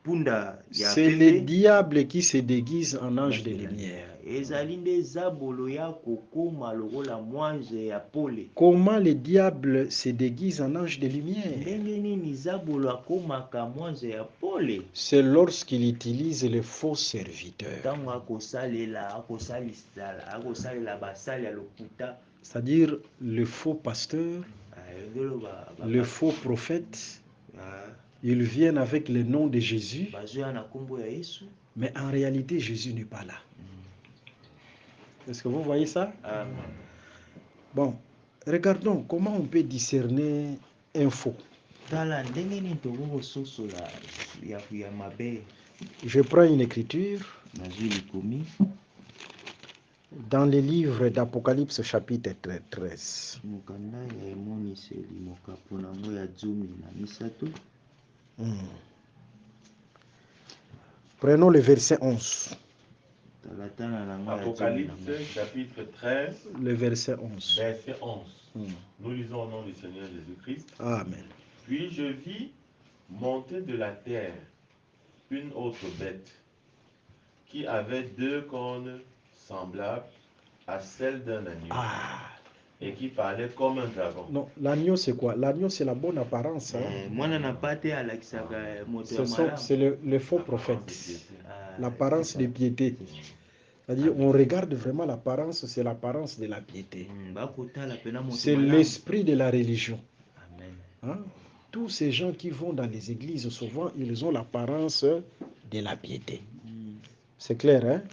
punda ya c'est le pembe diable qui se déguise en ange de lumière. ezali nde zabolo ya kokoma lokola mwanze ya pole. Comment le diable se déguise en ange de lumière? Ndenge nini zabolo akomaka mwanze ya pole? C'est lorsqu'il utilise les faux serviteurs. Ntango akosalela basali ya lokuta. C'est-à-dire le faux pasteur, le faux prophète. Ils viennent avec le nom de Jésus, mais en réalité, Jésus n'est pas là. Est-ce que vous voyez ça? Bon, regardons comment on peut discerner un faux. Je prends une écriture dans le livre d'Apocalypse chapitre 13. Prenons le verset 11. Apocalypse chapitre 13, le verset 11. Verset 11. Nous lisons au nom du Seigneur Jésus-Christ. Amen. Puis je vis monter de la terre une autre bête qui avait 2 cornes semblables à celles d'un agneau. Et qui parlait comme un dragon. Non, l'agneau c'est quoi? L'agneau c'est la bonne apparence. C'est le faux prophète. L'apparence de piété. C'est-à-dire, on regarde vraiment l'apparence, c'est l'apparence de la piété. C'est l'esprit de la religion. Hein? Tous ces gens qui vont dans les églises, souvent, ils ont l'apparence de la piété. C'est clair, hein?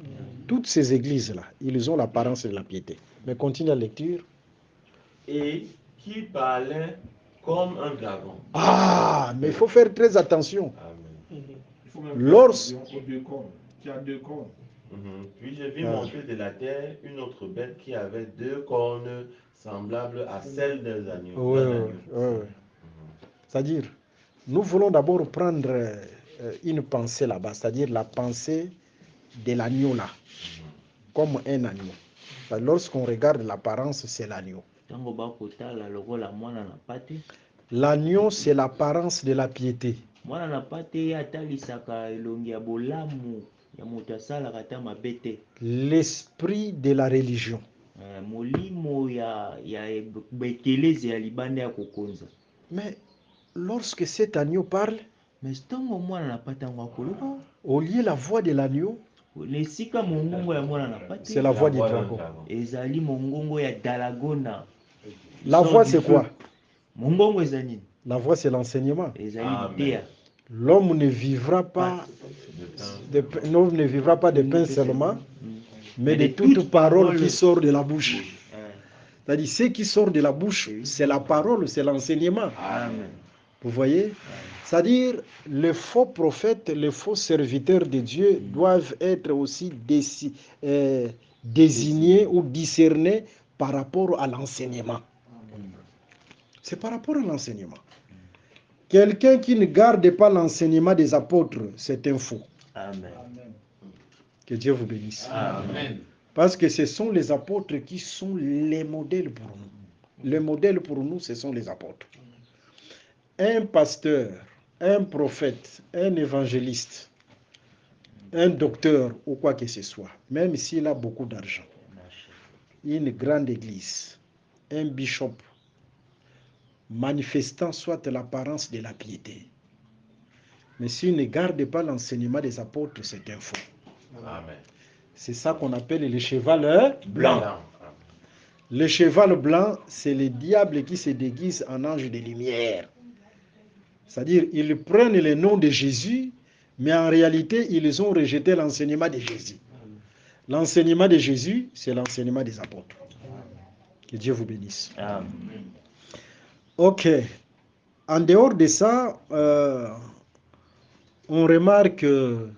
Toutes ces églises-là, ils ont l'apparence de la piété. Mais continue la lecture. Et qui parlait comme un dragon. Ah, mais il faut faire très attention. Amen. Qui a 2 cornes. Puis je vis monter de la terre une autre bête qui avait 2 cornes semblables à celles des agneaux. Oui. C'est-à-dire, nous voulons d'abord prendre une pensée là-bas, c'est-à-dire la pensée de l'agneau là, comme un agneau. Lorsqu'on regarde l'apparence, c'est l'agneau. L'agneau, c'est l'apparence de la piété. L'esprit de la religion. Mais lorsque cet agneau parle, au lieu de la voix de l'agneau, c'est la voix du dragon. La voix c'est quoi? La voix c'est l'enseignement. L'homme ne vivra pas de pain seulement, mais de toute parole qui sort de la bouche. C'est-à-dire, ce qui sort de la bouche, c'est la parole, c'est l'enseignement. Vous voyez? C'est-à-dire, les faux prophètes, les faux serviteurs de Dieu doivent être aussi désignés ou discernés par rapport à l'enseignement. C'est par rapport à l'enseignement. Quelqu'un qui ne garde pas l'enseignement des apôtres, c'est un faux. Amen. Que Dieu vous bénisse. Amen. Parce que ce sont les apôtres qui sont les modèles pour nous. Le modèle pour nous, ce sont les apôtres. Un pasteur, un prophète, un évangéliste, un docteur ou quoi que ce soit, même s'il a beaucoup d'argent, une grande église, un bishop, manifestant soit l'apparence de la piété. Mais s'il ne garde pas l'enseignement des apôtres, c'est un faux. Amen. C'est ça qu'on appelle le cheval blanc. Le cheval blanc, c'est le diable qui se déguise en ange de lumière. C'est-à-dire, ils prennent le nom de Jésus, mais en réalité, ils ont rejeté l'enseignement de Jésus. L'enseignement de Jésus, c'est l'enseignement des apôtres. Que Dieu vous bénisse. Amen. Ok. En dehors de ça, on remarque que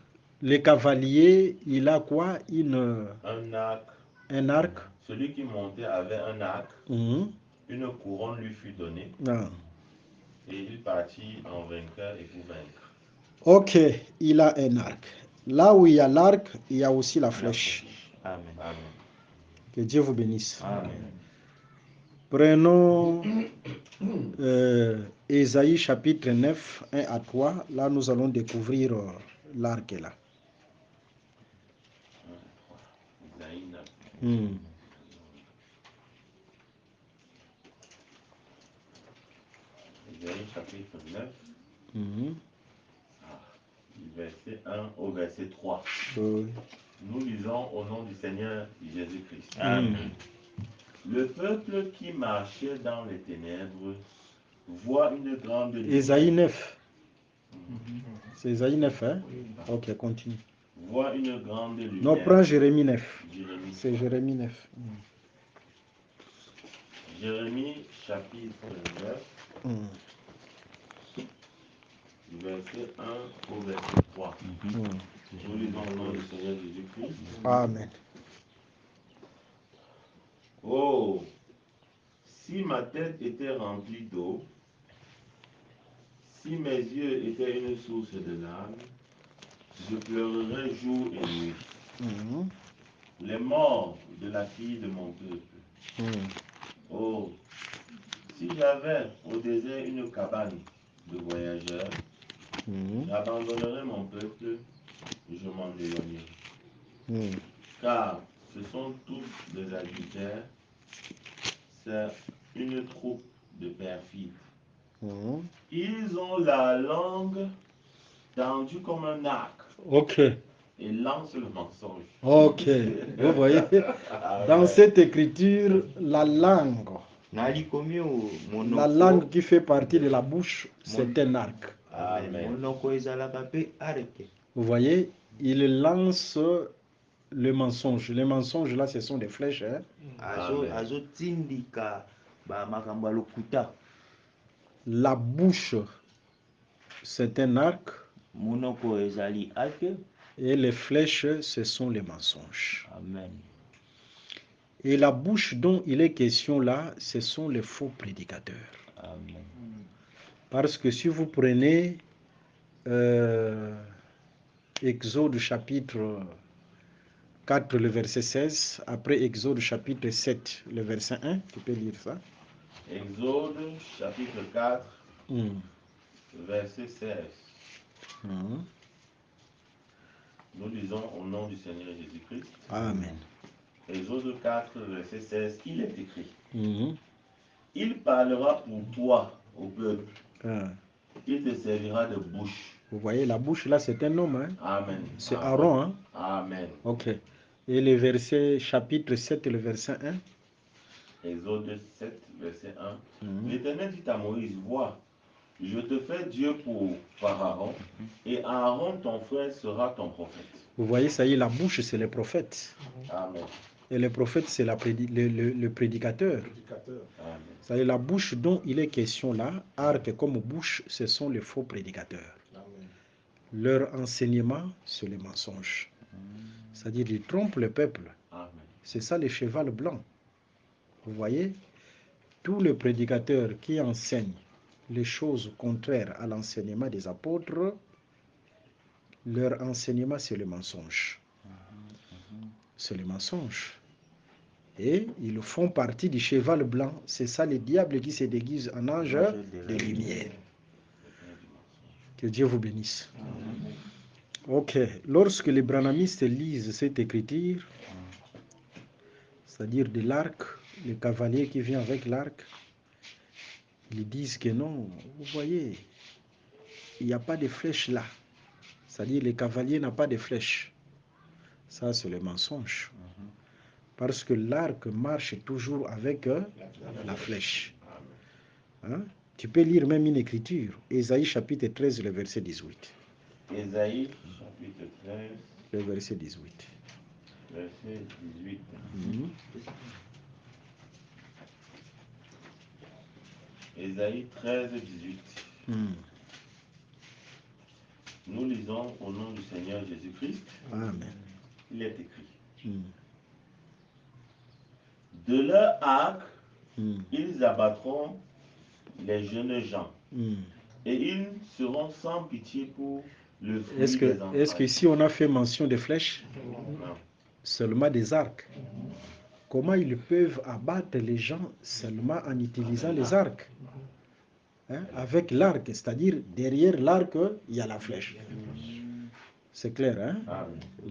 le cavalier, il a quoi? Un arc. Un arc. Celui qui montait avait un arc. Une couronne lui fut donnée. Ah. Et il partit en vainqueur et pour vaincre. Ok, il a un arc. Là où il y a l'arc, il y a aussi la flèche. Amen. Amen. Que Dieu vous bénisse. Amen. Prenons Ésaïe chapitre 9, 1 à 3. Là, nous allons découvrir l'arc là. Ésaïe 9. Ésaïe chapitre 9. Du verset 1 au verset 3. Nous lisons au nom du Seigneur Jésus-Christ. Amen. Le peuple qui marchait dans les ténèbres voit une grande lumière. Ésaïe 9. C'est Ésaïe 9, hein? Ok, continue. Voit une grande lumière. Non, prends Jérémie 9. Jérémie. C'est Jérémie 9. Jérémie chapitre 9. Du verset 1 au verset 3. Nous lisons au nom du Seigneur Jésus-Christ. Amen. Oh, si ma tête était remplie d'eau, si mes yeux étaient une source de larmes, je pleurerais jour et nuit. Les morts de la fille de mon peuple. Oh, si j'avais au désert une cabane de voyageurs, j'abandonnerais mon peuple et je m'en éloignerais. Car ce sont tous des adultères, c'est une troupe de perfides. Ils ont la langue tendue comme un arc. Ok. Et lancent le mensonge. Ok. Vous voyez, dans cette écriture, la langue qui fait partie de la bouche, c'est un arc. Amen. Vous voyez, il lance le mensonge. Les mensonges là, ce sont des flèches. Hein? La bouche, c'est un arc. Et les flèches, ce sont les mensonges. Amen. Et la bouche dont il est question là, ce sont les faux prédicateurs. Amen. Parce que si vous prenez Exode chapitre 4, le verset 16, après Exode chapitre 7, le verset 1, tu peux lire ça. Exode chapitre 4, verset 16. Nous lisons au nom du Seigneur Jésus-Christ. Amen. Exode 4, verset 16, il est écrit. Il parlera pour toi au peuple. Il te servira de bouche. Vous voyez, la bouche là, c'est un homme. Hein? Amen. C'est Aaron. Hein? Amen. Ok. Et le verset, chapitre 7, le verset 1. Exode 7, verset 1. L'Éternel dit à Moïse, vois, je te fais Dieu pour Pharaon, et Aaron, ton frère, sera ton prophète. Vous voyez, ça y est, la bouche, c'est le prophète. Amen. Et le prophète, c'est le prédicateur. Amen. Ça y est, la bouche dont il est question là, arc comme bouche, ce sont les faux prédicateurs. Amen. Leur enseignement, c'est le mensonge. C'est-à-dire, ils trompent le peuple. C'est ça le cheval blanc. Vous voyez, tous les prédicateurs qui enseignent les choses contraires à l'enseignement des apôtres, leur enseignement, c'est le mensonge. C'est le mensonge. Et ils font partie du cheval blanc. C'est ça le diable qui se déguise en ange de lumière. Que Dieu vous bénisse. Ok. Lorsque les branhamistes lisent cette écriture, c'est-à-dire de l'arc, le cavalier qui vient avec l'arc, ils disent que non, vous voyez, il n'y a pas de flèche là. C'est-à-dire le cavalier n'a pas de flèche. Ça, c'est le mensonge. Parce que l'arc marche toujours avec la flèche. Hein? Tu peux lire même une écriture. Ésaïe chapitre 13, le verset 18. Ésaïe chapitre 13, Le verset 18. verset 18. Ésaïe 13, 18. Nous lisons au nom du Seigneur Jésus-Christ. Amen. Il est écrit. De leur arc, ils abattront les jeunes gens. Et ils seront sans pitié pour le fruit des entrailles. Est-ce qu'ici on a fait mention des flèches? Non. Seulement des arcs. Comment ils peuvent abattre les gens seulement en utilisant les arcs? Avec l'arc, c'est-à-dire derrière l'arc, il y a la flèche. C'est clair, hein?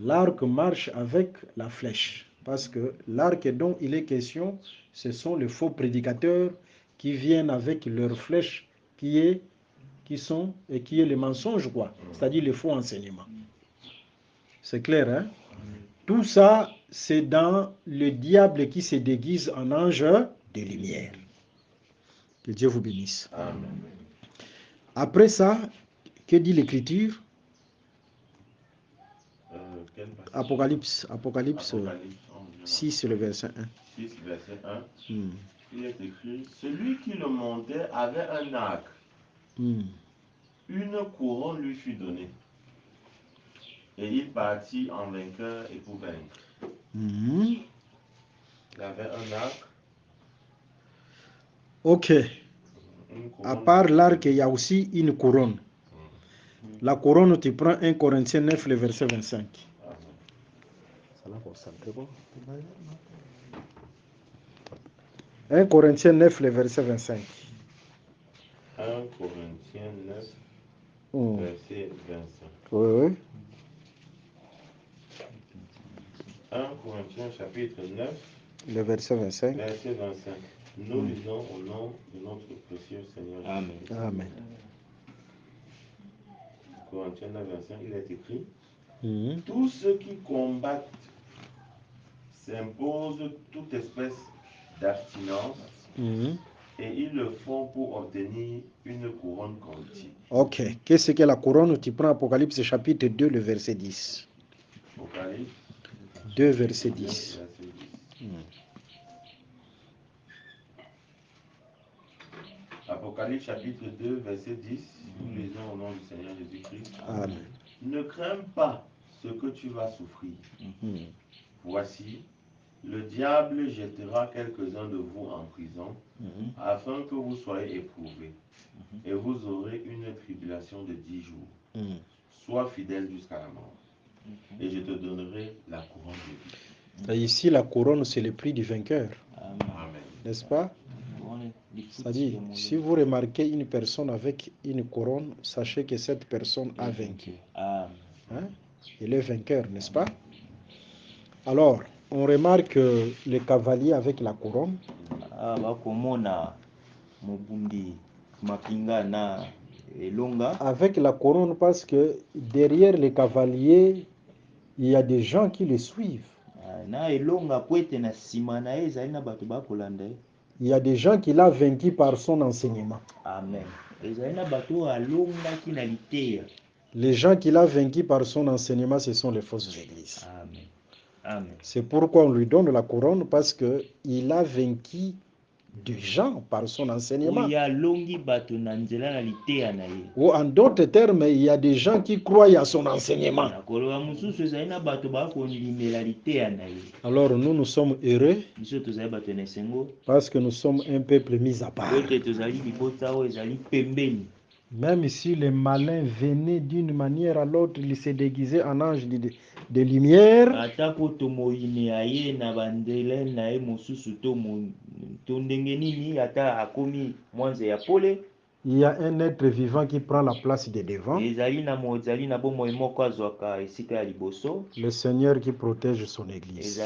L'arc marche avec la flèche. Parce que l'arc dont il est question, ce sont les faux prédicateurs qui viennent avec leurs flèches qui est le mensonge, quoi. C'est-à-dire les faux enseignements. C'est clair, hein? Tout ça, c'est dans le diable qui se déguise en ange de lumière. Que Dieu vous bénisse. Amen. Après ça, que dit l'Écriture? Apocalypse 6, le verset 1. 6, verset 1. Il est écrit, celui qui le montait avait un arc. Une couronne lui fut donnée. Et il partit en vainqueur et pour vaincre. Il avait un arc. Ok. À part l'arc, il y a aussi une couronne. La couronne, tu prends 1 Corinthiens 9, le verset 25. 1 Corinthiens 9, le verset 25. 1 Corinthiens 9, verset 25. Oui. 1 Corinthiens chapitre 9, le verset 25. Verset 25. Nous lisons au nom de notre précieux Seigneur. Amen. Amen. Corinthiens 9, 25, il est écrit, tous ceux qui combattent s'imposent toute espèce d'abstinence et ils le font pour obtenir une couronne corruptible. Ok. Qu'est-ce que la couronne? Tu prends Apocalypse chapitre 2, le verset 10. Apocalypse 2, verset 10. Apocalypse chapitre 2, verset 10. Nous lisons au nom du Seigneur Jésus-Christ. Amen. Ne crains pas ce que tu vas souffrir. Voici, le diable jettera quelques-uns de vous en prison, afin que vous soyez éprouvés, et vous aurez une tribulation de 10 jours. Sois fidèle jusqu'à la mort, et je te donnerai la couronne de vie. Ici, la couronne, c'est le prix du vainqueur. Amen. N'est-ce pas? C'est-à-dire, si vous remarquez une personne avec une couronne, sachez que cette personne a vaincu. Hein? Il est vainqueur, n'est-ce pas? Alors, on remarque le cavalier avec la couronne. Avec la couronne, parce que derrière les cavaliers, il y a des gens qui les suivent. Il y a des gens qui l'ont vaincu par son enseignement. Amen. Les gens qui l'ont vaincu par son enseignement, ce sont les fausses églises. Amen. Amen. C'est pourquoi on lui donne la couronne, parce qu'il a vaincu des gens par son enseignement. Ou en d'autres termes, il y a des gens qui croient à son enseignement. Alors nous sommes heureux parce que nous sommes un peuple mis à part. Même si les malins venaient d'une manière à l'autre, ils se déguisaient en ange de lumière. Il y a un être vivant qui prend la place de devant. Le Seigneur qui protège son église.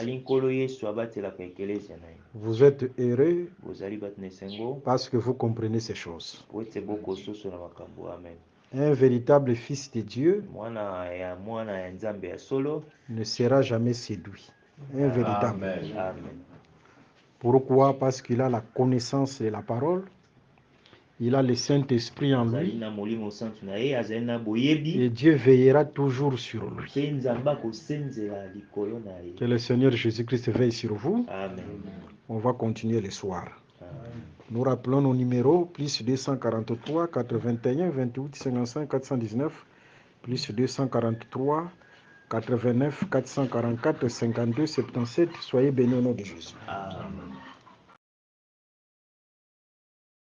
Vous êtes heureux parce que vous comprenez ces choses. Un véritable fils de Dieu ne sera jamais séduit. Un véritable. Amen. Pourquoi? Parce qu'il a la connaissance de la parole. Il a le Saint-Esprit en azali lui. na molimo santu na ye azali na boyebi Et Dieu veillera toujours sur lui. mpe nzambe akosenzela likolo na ye. Que le Seigneur Jésus-Christ veille sur vous. Amen. On va continuer le soir. Amen. Nous rappelons nos numéros, plus 243 81 28 55 419, plus 243 89 444 52 77. Soyez bénis au nom de Jésus. Amen.